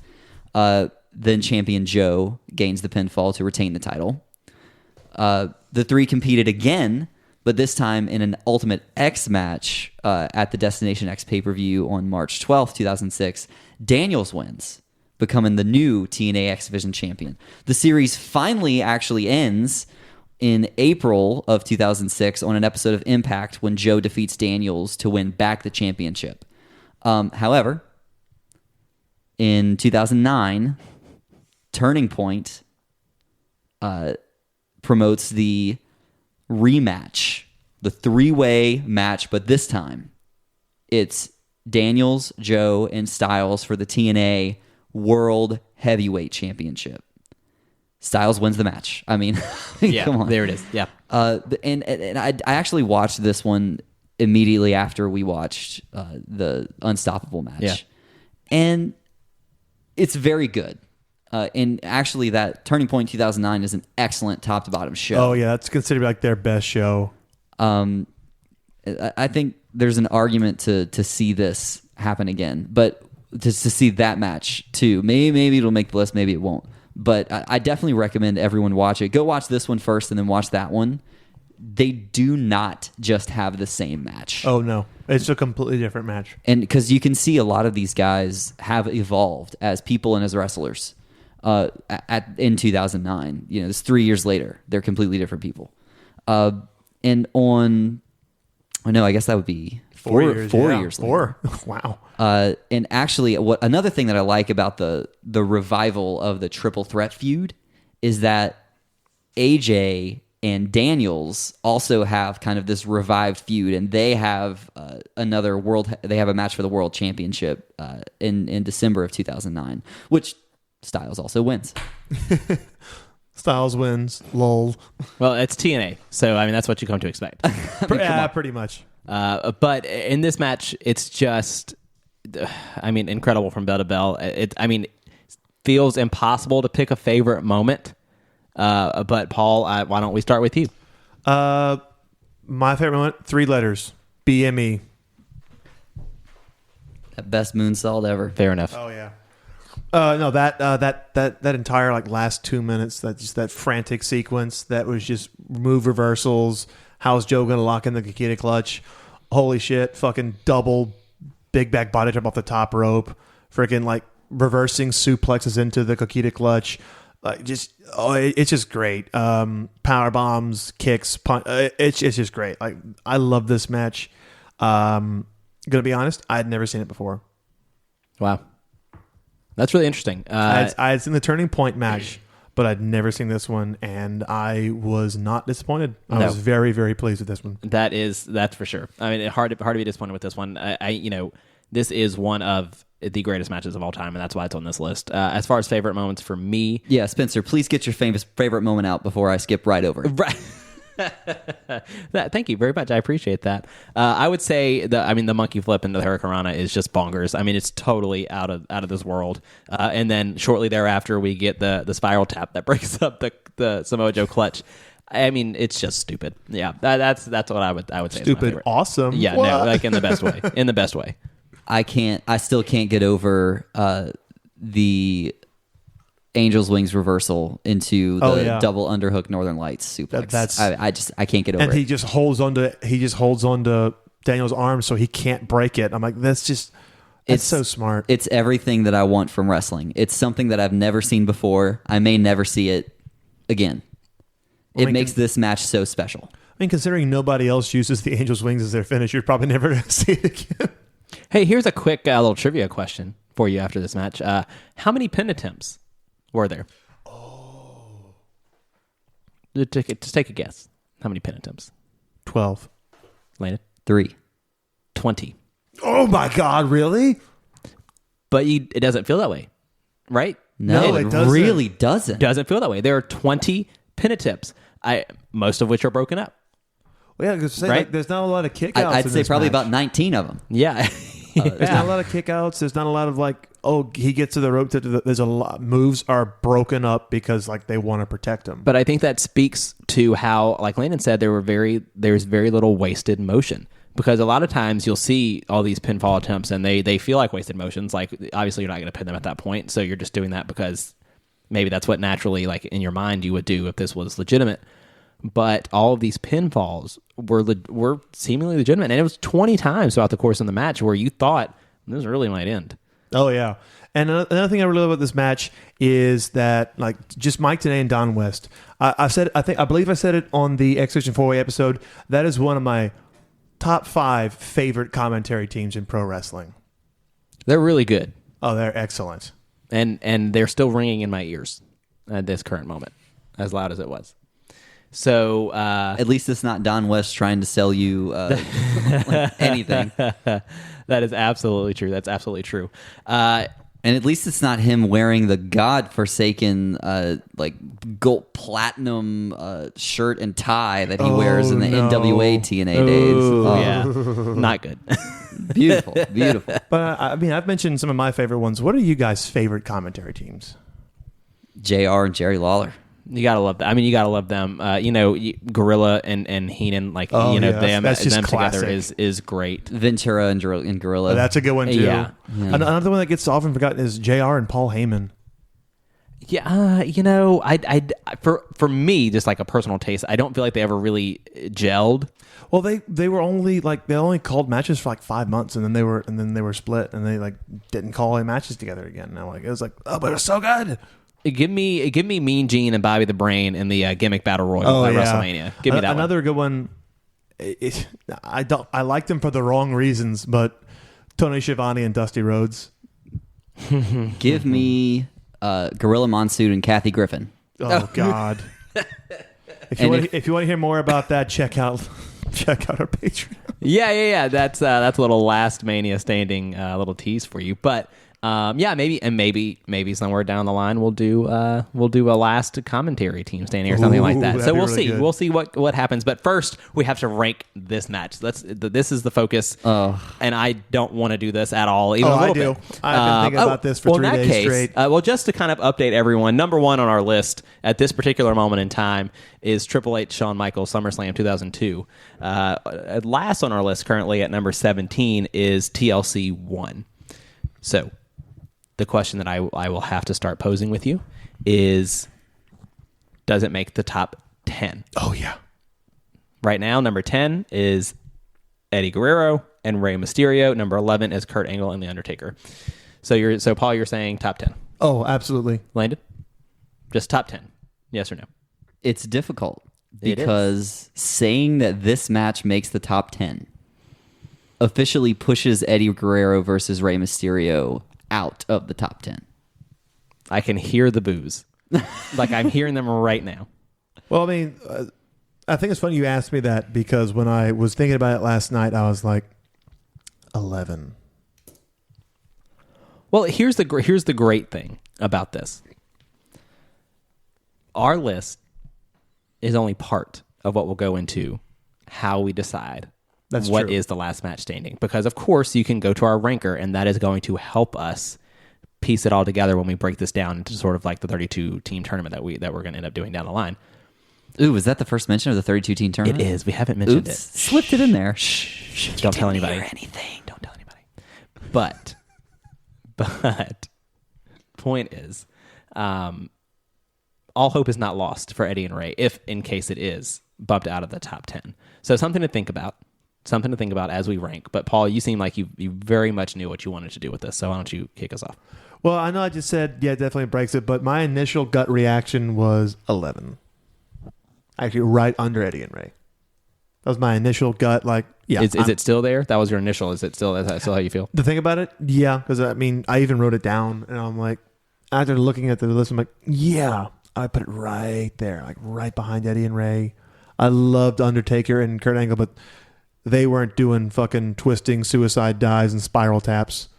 Then champion Joe gains the pinfall to retain the title. The three competed again, but this time in an Ultimate X match at the Destination X pay-per-view on March 12, 2006. Daniels wins, becoming the new TNA X Division champion. The series finally actually ends in April of 2006 on an episode of Impact when Joe defeats Daniels to win back the championship. However, in 2009, Turning Point promotes the rematch, the three-way match, but this time it's Daniels, Joe, and Styles for the TNA World Heavyweight Championship. Styles wins the match. I mean, come on. There it is. Yeah. And I actually watched this one immediately after we watched the Unstoppable match. Yeah. And it's very good. And actually, that Turning Point 2009 is an excellent top to bottom show. Oh, yeah. That's considered like their best show. I think there's an argument to see this happen again. But to see that match too. Maybe it'll make the list, maybe it won't. But I definitely recommend everyone watch it. Go watch this one first and then watch that one. They do not just have the same match. Oh no, it's a completely different match. And because you can see a lot of these guys have evolved as people and as wrestlers in 2009. You know, it's 3 years later. They're completely different people. And on, I know, I guess that would be 4 years later. Four. Wow. And actually, another thing that I like about the revival of the triple threat feud is that AJ and Daniels also have kind of this revived feud, and they have they have a match for the world championship in December of 2009, which Styles also wins. Styles wins. Lol. Well, it's TNA, so I mean that's what you come to expect. Pretty much. But in this match, it's just, I mean, incredible from bell to bell. It feels impossible to pick a favorite moment. But Paul, why don't we start with you? My favorite moment, 3 letters, BME. That best moonsault ever. Fair enough. Oh yeah. No, that entire like last 2 minutes, that frantic sequence that was just move reversals. How's Joe gonna lock in the Kikita clutch? Holy shit! Fucking double big back body drop off the top rope. Freaking like reversing suplexes into the Kikita clutch. Like it's just great. Power bombs, kicks, punch. It's just great. Like I love this match. Gonna be honest, I had never seen it before. Wow, that's really interesting. I had seen the Turning Point match, but I'd never seen this one, and I was not disappointed. I was very, very pleased with this one. That's for sure. I mean, hard to be disappointed with this one. This is one of the greatest matches of all time, and that's why it's on this list. As far as favorite moments for me, yeah, Spencer, please get your favorite moment out before I skip right over it. Right. Thank you very much. I appreciate that. I would say the monkey flip into the Hurricanrana is just bonkers. I mean, it's totally out of this world. And then shortly thereafter, we get the spiral tap that breaks up the Samoa Joe clutch. I mean, it's just stupid. Yeah, that's what I would say. Stupid, awesome. Yeah, what? no, like in the best way. In the best way. I still can't get over the Angel's Wings reversal into the double underhook Northern Lights suplex. I can't get over it. And he just holds onto Daniel's arm so he can't break it. I'm like, it's so smart. It's everything that I want from wrestling. It's something that I've never seen before. I may never see it again. It makes this match so special. I mean, considering nobody else uses the Angel's Wings as their finish, you're probably never going to see it again. Hey, here's a quick little trivia question for you after this match. How many pin attempts were there? Oh. Just take a guess. How many pin attempts? 12. Landon? 3. 20. Oh my God, really? But it doesn't feel that way, right? No, it doesn't. Really doesn't. Doesn't feel that way. There are 20 pin attempts, most of which are broken up. Well, yeah, because right? There's not a lot of kickouts. I'd say probably match. about 19 of them. Yeah. There's not a lot of kickouts. There's not a lot of like, he gets to the rope. There's a lot. Moves are broken up because like they want to protect him. But I think that speaks to how, like Landon said, there's very little wasted motion. Because a lot of times you'll see all these pinfall attempts and they feel like wasted motions. Like obviously you're not going to pin them at that point, so you're just doing that because maybe that's what naturally, like in your mind, you would do if this was legitimate. But all of these pinfalls were seemingly legitimate, and it was 20 times throughout the course of the match where you thought this really might end. Oh yeah, and another thing I really love about this match is that like just Mike Tenay and Don West. I believe I said it on the X-Division 4-Way episode. That is one of my top 5 favorite commentary teams in pro wrestling. They're really good. Oh, they're excellent, and they're still ringing in my ears at this current moment, as loud as it was. So at least it's not Don West trying to sell you anything. That is absolutely true. That's absolutely true. And at least it's not him wearing the godforsaken gold platinum shirt and tie that he wears in the NWA TNA days. Oh. Yeah, not good. Beautiful. But I mean, I've mentioned some of my favorite ones. What are you guys' favorite commentary teams? JR and Jerry Lawler. You gotta love that. I mean, you gotta love them. Gorilla and Heenan, them that's just together classic. is great. Ventura and Gorilla. That's a good one too. Yeah. Another one that gets often forgotten is JR and Paul Heyman. Yeah, for me, just like a personal taste, I don't feel like they ever really gelled. Well, they were only they only called matches for like 5 months, and then they were split, and they didn't call any matches together again. Now it was but it was so good. Give me Mean Gene and Bobby the Brain in the gimmick battle royal at WrestleMania. Give me that another good one. I liked them for the wrong reasons, but Tony Schiavone and Dusty Rhodes. Give me Gorilla Monsoon and Kathy Griffin. Oh God! If you want to hear more about that, check out our Patreon. Yeah. That's a little last Mania standing little tease for you, but. Maybe somewhere down the line we'll do a last commentary team standing or something like that. So we'll see. Good. We'll see what happens. But first, we have to rank this match. This is the focus, and I don't want to do this at all. Even a little bit. I've been thinking about this for 3 days straight. Just to kind of update everyone, number one on our list at this particular moment in time is Triple H Shawn Michaels SummerSlam 2002. Last on our list currently at number 17 is TLC 1. So. The question that I will have to start posing with you is, does it make the top 10? Oh, yeah. Right now, number 10 is Eddie Guerrero and Rey Mysterio. Number 11 is Kurt Angle and The Undertaker. So Paul, you're saying top 10. Oh, absolutely. Landon? Just top 10. Yes or no? It's difficult because saying that this match makes the top 10 officially pushes Eddie Guerrero versus Rey Mysterio out of the top 10. I can hear the boos. Like I'm hearing them right now. Well, I mean, I think it's funny you asked me that because when I was thinking about it last night, I was like, 11. Well, here's the great thing about this. Our list is only part of what will go into how we decide That's what true. is the last match standing. Because, of course, you can go to our ranker, and that is going to help us piece it all together when we break this down into sort of like the 32-team tournament that we're going to end up doing down the line. Ooh, was that the first mention of the 32-team tournament? It is. We haven't mentioned Oops. it. Slipped it in there. Shh. Don't tell anybody. Anything. Don't tell anybody. But point is, all hope is not lost for Eddie and Rey, if in case it is bumped out of the top 10. So something to think about as we rank. But Paul, you seem like you very much knew what you wanted to do with this. So why don't you kick us off? Well, I know I just said, yeah, it definitely breaks it, but my initial gut reaction was 11. Actually, right under Eddie and Rey. That was my initial gut. Like, yeah. Is it still there? That was your initial. Is that still how you feel? The thing about it, yeah, because I mean, I even wrote it down, and I'm like, after looking at the list, I'm like, yeah, I put it right there, like right behind Eddie and Rey. I loved Undertaker and Kurt Angle, but they weren't doing fucking twisting suicide dives and spiral taps.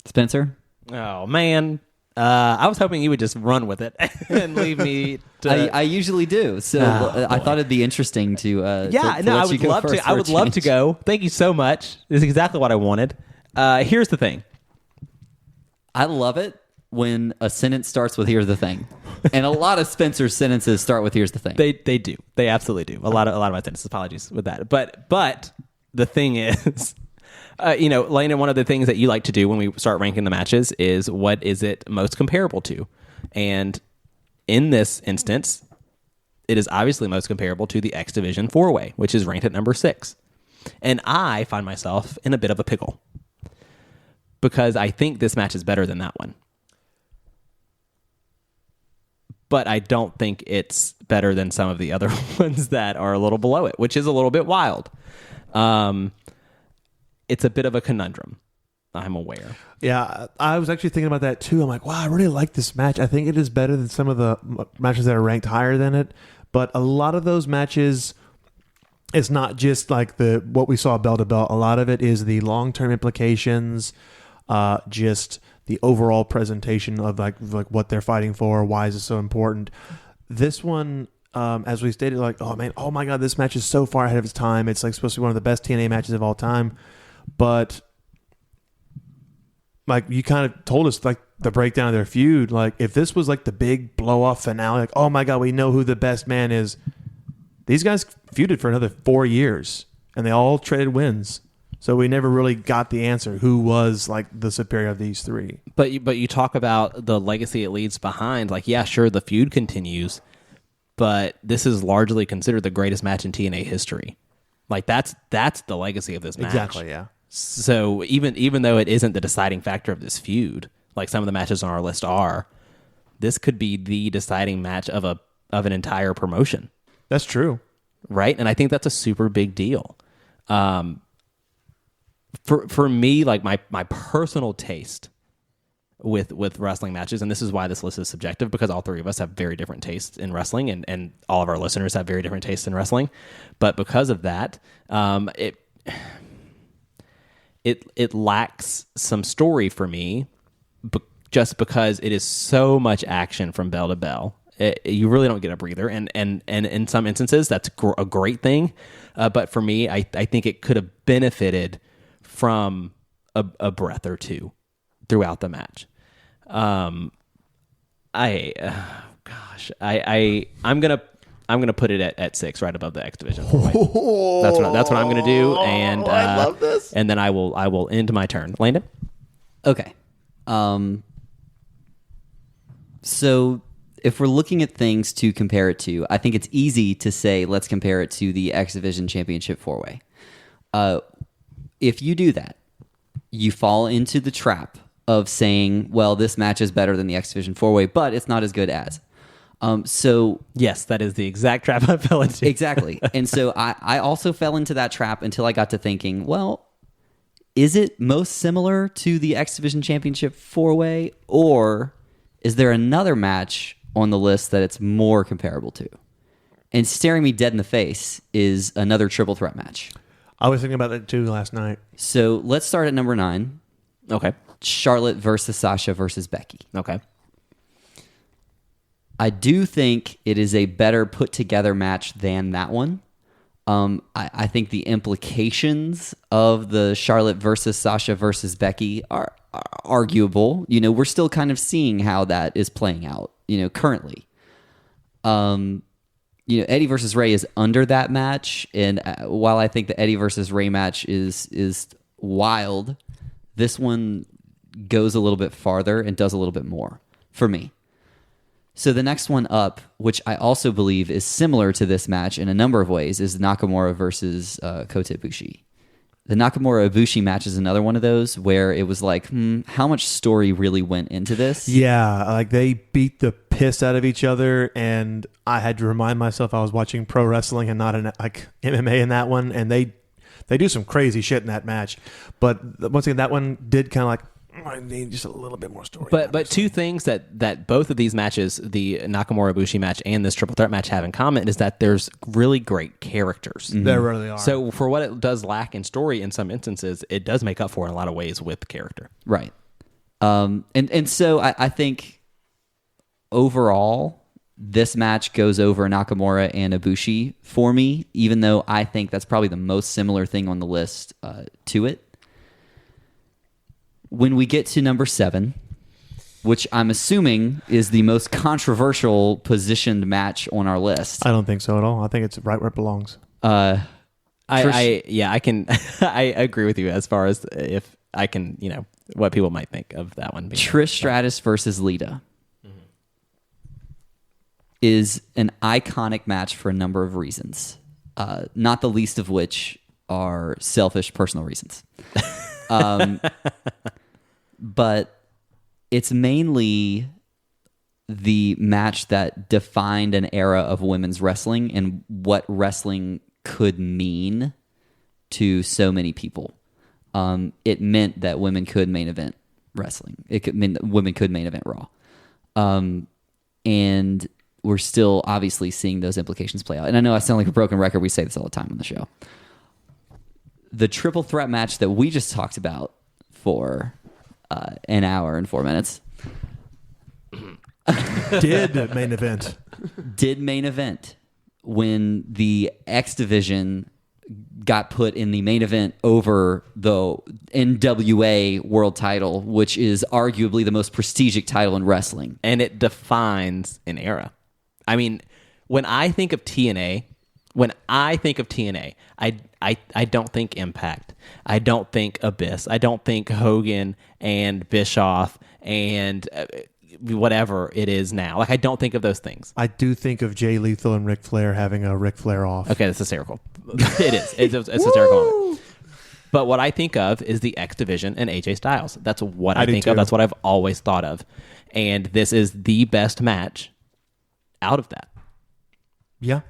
Spencer? Oh, man. I was hoping you would just run with it and leave me to... I usually do. So I thought it'd be interesting to I would love to. I would love to go. Thank you so much. This is exactly what I wanted. Here's the thing. I love it when a sentence starts with "here's the thing," and a lot of Spencer's sentences start with "here's the thing." They do. They absolutely do. A lot of my sentences. Apologies with that. But the thing is, Landon, one of the things that you like to do when we start ranking the matches is what is it most comparable to, and in this instance, it is obviously most comparable to the X Division 4-Way, which is ranked at number 6, and I find myself in a bit of a pickle because I think this match is better than that one. But I don't think it's better than some of the other ones that are a little below it, which is a little bit wild. It's a bit of a conundrum. I'm aware. Yeah, I was actually thinking about that too. I'm like, wow, I really like this match. I think it is better than some of the matches that are ranked higher than it. But a lot of those matches, it's not just like what we saw bell to bell. A lot of it is the long-term implications, just the overall presentation of like what they're fighting for. Why is it so important? This one, as we stated, like, oh man, oh my God, this match is so far ahead of its time. It's like supposed to be one of the best TNA matches of all time. But like you kind of told us, like the breakdown of their feud. Like, if this was like the big blow off finale, like, oh my God, we know who the best man is. These guys feuded for another 4 years, and they all traded wins. So we never really got the answer who was like the superior of these three. But you talk about the legacy it leaves behind. Like, yeah, sure, the feud continues, but this is largely considered the greatest match in TNA history. Like, that's the legacy of this match. Exactly, yeah. So even though it isn't the deciding factor of this feud, like some of the matches on our list are, this could be the deciding match of an entire promotion. That's true. Right? And I think that's a super big deal. For me, like my personal taste with wrestling matches, and this is why this list is subjective, because all three of us have very different tastes in wrestling, and all of our listeners have very different tastes in wrestling. But because of that, it lacks some story for me, just because it is so much action from bell to bell. You really don't get a breather, and in some instances that's a great thing. But for me, I think it could have benefited from a breath or two throughout the match. I'm gonna put it at 6, right above the X Division. That's what I'm gonna do, and I love this. And then I will end my turn. Landon. Okay. So if we're looking at things to compare it to, I think it's easy to say let's compare it to the X Division Championship 4-Way. If you do that, you fall into the trap of saying, well, this match is better than the X Division 4-Way, but it's not as good as. So yes, that is the exact trap I fell into. Exactly. And so I also fell into that trap until I got to thinking, well, is it most similar to the X Division Championship 4-Way, or is there another match on the list that it's more comparable to? And staring me dead in the face is another triple threat match. I was thinking about that too last night. So let's start at number 9. Okay. Charlotte versus Sasha versus Becky. Okay. I do think it is a better put together match than that one. I think the implications of the Charlotte versus Sasha versus Becky are arguable. You know, we're still kind of seeing how that is playing out, you know, currently. You know, Eddie versus Ray is under that match, and while I think the Eddie versus Ray match is wild, this one goes a little bit farther and does a little bit more for me. So the next one up, which I also believe is similar to this match in a number of ways, is Nakamura versus Kota Ibushi. The Nakamura Ibushi match is another one of those where it was like, how much story really went into this? Yeah, like they beat the piss out of each other, and I had to remind myself I was watching pro wrestling and not like MMA in that one, and they do some crazy shit in that match. But once again, that one did kind of like, I need just a little bit more story. But two things that both of these matches, the Nakamura Ibushi match and this triple threat match, have in common is that there's really great characters. Mm-hmm. There really are. So for what it does lack in story in some instances, it does make up for in a lot of ways with character. Right. And so I think overall this match goes over Nakamura and Ibushi for me, even though I think that's probably the most similar thing on the list to it. When we get to number 7, which I'm assuming is the most controversial positioned match on our list. I don't think so at all. I think it's right where it belongs. I can I agree with you as far as if I can, you know, what people might think of that one. Trish Stratus versus Lita is an iconic match for a number of reasons, not the least of which are selfish personal reasons. But it's mainly the match that defined an era of women's wrestling and what wrestling could mean to so many people. It meant that women could main event wrestling. It could mean that women could main event Raw. And we're still obviously seeing those implications play out. And I know I sound like a broken record. We say this all the time on the show. The triple threat match that we just talked about for an hour and 4 minutes Did main event when the X Division got put in the main event over the NWA world title, which is arguably the most prestigious title in wrestling. And it defines an era. I mean, when I think of TNA, I don't think Impact. I don't think Abyss. I don't think Hogan and Bischoff and whatever it is now. Like, I don't think of those things. I do think of Jay Lethal and Ric Flair having a Ric Flair off. Okay, that's hysterical. It is. It's a hysterical moment. But what I think of is the X Division and AJ Styles. That's what I think of. That's what I've always thought of. And this is the best match out of that. Yeah.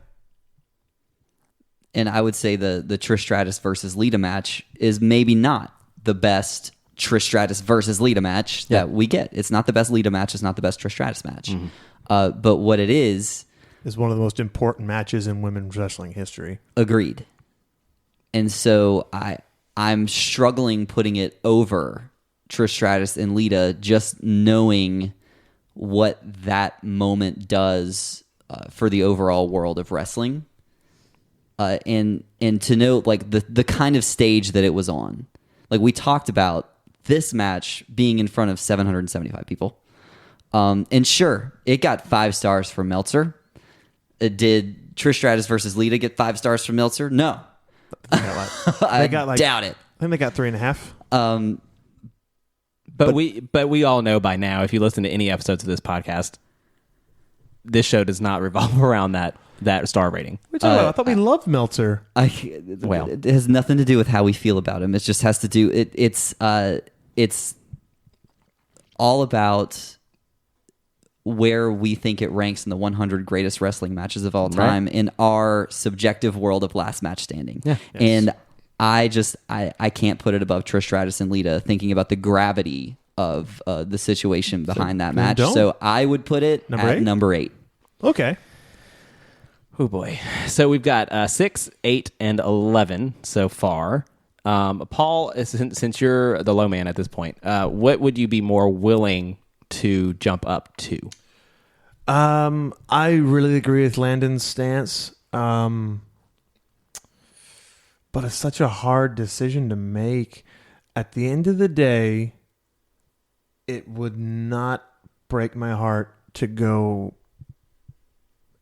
And I would say the Trish Stratus versus Lita match is maybe not the best Trish Stratus versus Lita match that we get. It's not the best Lita match. It's not the best Trish Stratus match. Mm-hmm. But what it is one of the most important matches in women's wrestling history. Agreed. And so I'm struggling putting it over Trish Stratus and Lita, just knowing what that moment does for the overall world of wrestling. And to know like the kind of stage that it was on. Like, we talked about this match being in front of 775 people. And sure, it got 5 stars from Meltzer. Did Trish Stratus versus Lita get 5 stars from Meltzer? No. I doubt it. I think they got 3.5. But we all know by now, if you listen to any episodes of this podcast, this show does not revolve around that star rating. I thought we loved Meltzer. It has nothing to do with how we feel about him. It just has to do. It's all about where we think it ranks in the 100 greatest wrestling matches of all time in our subjective world of last match standing. Yeah. Yes. And I can't put it above Trish Stratus and Lita, thinking about the gravity of the situation behind that match. don't? So I would put it at number 8. Okay. Oh boy. So we've got 6, 8, and 11 so far. Paul, since you're the low man at this point, what would you be more willing to jump up to? I really agree with Landon's stance. But it's such a hard decision to make. At the end of the day, it would not break my heart to go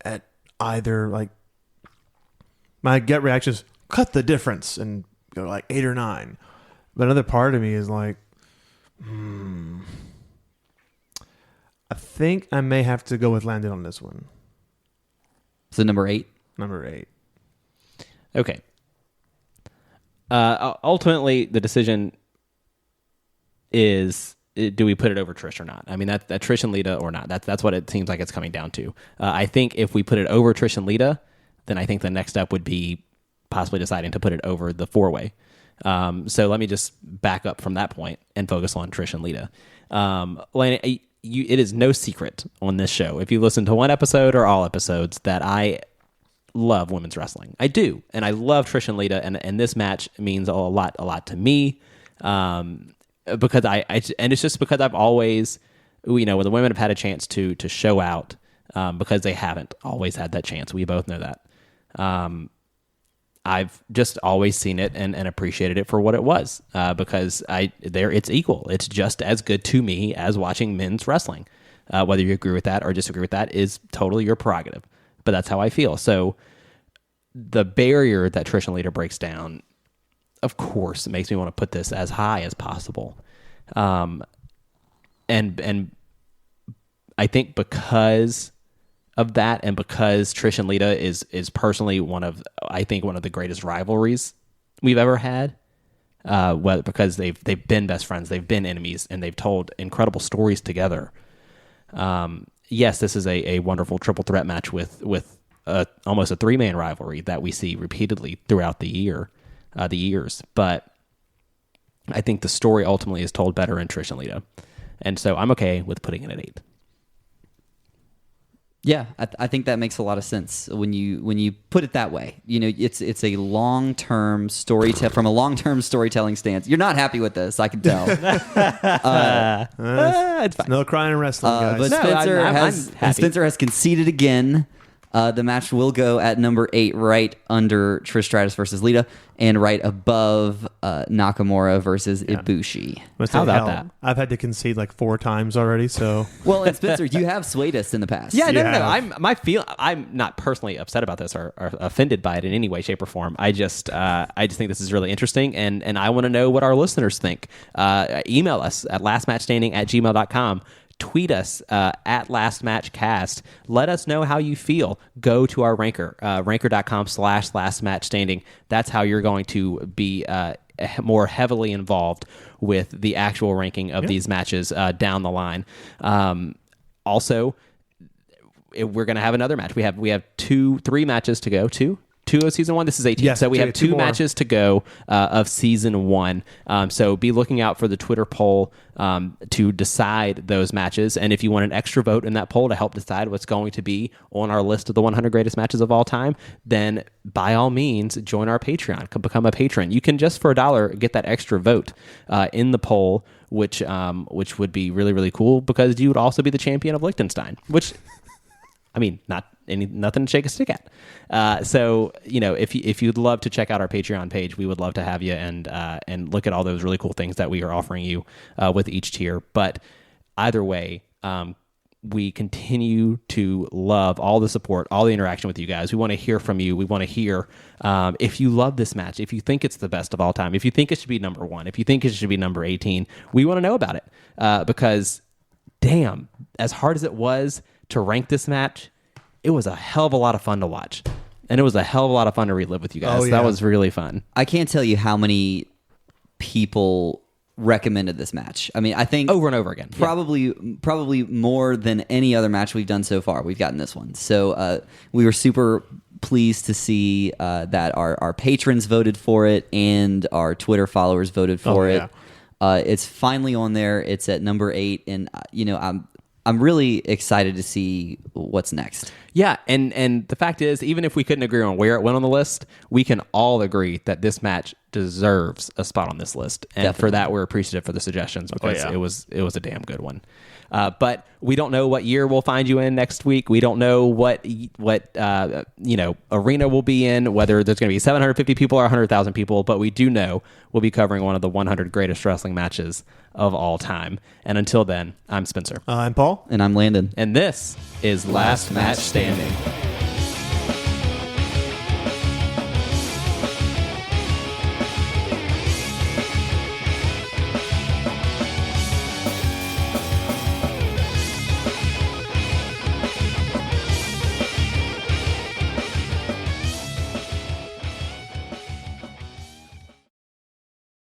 at either. Like, my gut reaction is cut the difference and go like 8 or 9. But another part of me is like, I think I may have to go with Landon on this one. So number 8? Number 8. Okay. Ultimately, the decision is, do we put it over Trish or not? I mean, that Trish and Lita or not. That's what it seems like it's coming down to. I think if we put it over Trish and Lita, then I think the next step would be possibly deciding to put it over the 4-way. So let me just back up from that point and focus on Trish and Lita. Lana, it is no secret on this show, if you listen to one episode or all episodes, that I love women's wrestling. I do. And I love Trish and Lita, and this match means a lot to me. Because and it's just because I've always, when the women have had a chance to show out, because they haven't always had that chance. We both know that. I've just always seen it and appreciated it for what it was, because it's equal. It's just as good to me as watching men's wrestling. Whether you agree with that or disagree with that is totally your prerogative, but that's how I feel. So the barrier that Trish and Lita breaks down, of course, it makes me want to put this as high as possible. And I think because of that, and because Trish and Lita is personally one of the greatest rivalries we've ever had, because they've been best friends, they've been enemies, and they've told incredible stories together. Yes, this is a wonderful triple threat match with almost a 3-man rivalry that we see repeatedly throughout the years. But I think the story ultimately is told better in Trish and Lita, and so I'm okay with putting it at 8. Yeah, I think that makes a lot of sense when you put it that way. It's a long-term from a long-term storytelling stance. You're not happy with this, I can tell. It's no crying in wrestling, guys. But Spencer has conceded again. The match will go at number 8, right under Trish Stratus versus Lita, and right above Nakamura versus Ibushi. How about that? I've had to concede like 4 times already, so... Well, and Spencer, you have swayed us in the past. Yeah, no. have. I'm not personally upset about this or offended by it in any way, shape, or form. I just think this is really interesting, and I want to know what our listeners think. Email us at lastmatchstanding@gmail.com. Tweet us at lastmatchcast. Let us know how you feel. Go to our ranker, ranker.com/lastmatchstanding. That's how you're going to be more heavily involved with the actual ranking of these matches down the line. Also, we're going to have another match. We have 3 matches to go. Two of season 1. This is 18. Yes, so we have 2 more matches to go of season 1. So be looking out for the Twitter poll to decide those matches. And if you want an extra vote in that poll to help decide what's going to be on our list of the 100 greatest matches of all time, then by all means, join our Patreon. Become a patron. You can just for $1 get that extra vote in the poll, which would be really, really cool because you would also be the champion of Liechtenstein, which... I mean, nothing to shake a stick at. So, if you'd love to check out our Patreon page, we would love to have you and look at all those really cool things that we are offering you with each tier. But either way, we continue to love all the support, all the interaction with you guys. We want to hear from you. We want to hear if you love this match, if you think it's the best of all time, if you think it should be number 1, if you think it should be number 18. We want to know about it because, damn, as hard as it was to rank this match, it was a hell of a lot of fun to watch. And it was a hell of a lot of fun to relive with you guys. Oh, yeah. That was really fun. I can't tell you how many people recommended this match. I mean, I think Over and over again. Yeah. probably more than any other match we've done so far. We've gotten this one. So we were super pleased to see that our patrons voted for it and our Twitter followers voted for it. It's finally on there. It's at number 8. And, I'm really excited to see what's next. Yeah, and the fact is, even if we couldn't agree on where it went on the list, we can all agree that this match deserves a spot on this list. And Definitely. for that, we're appreciative for the suggestions because it was a damn good one. But we don't know what year we'll find you in next week. We don't know what arena we'll be in, whether there's going to be 750 people or 100,000 people. But we do know we'll be covering one of the 100 greatest wrestling matches of all time. And until then, I'm Spencer. I'm Paul. And I'm Landon. And this is Last Match Standing.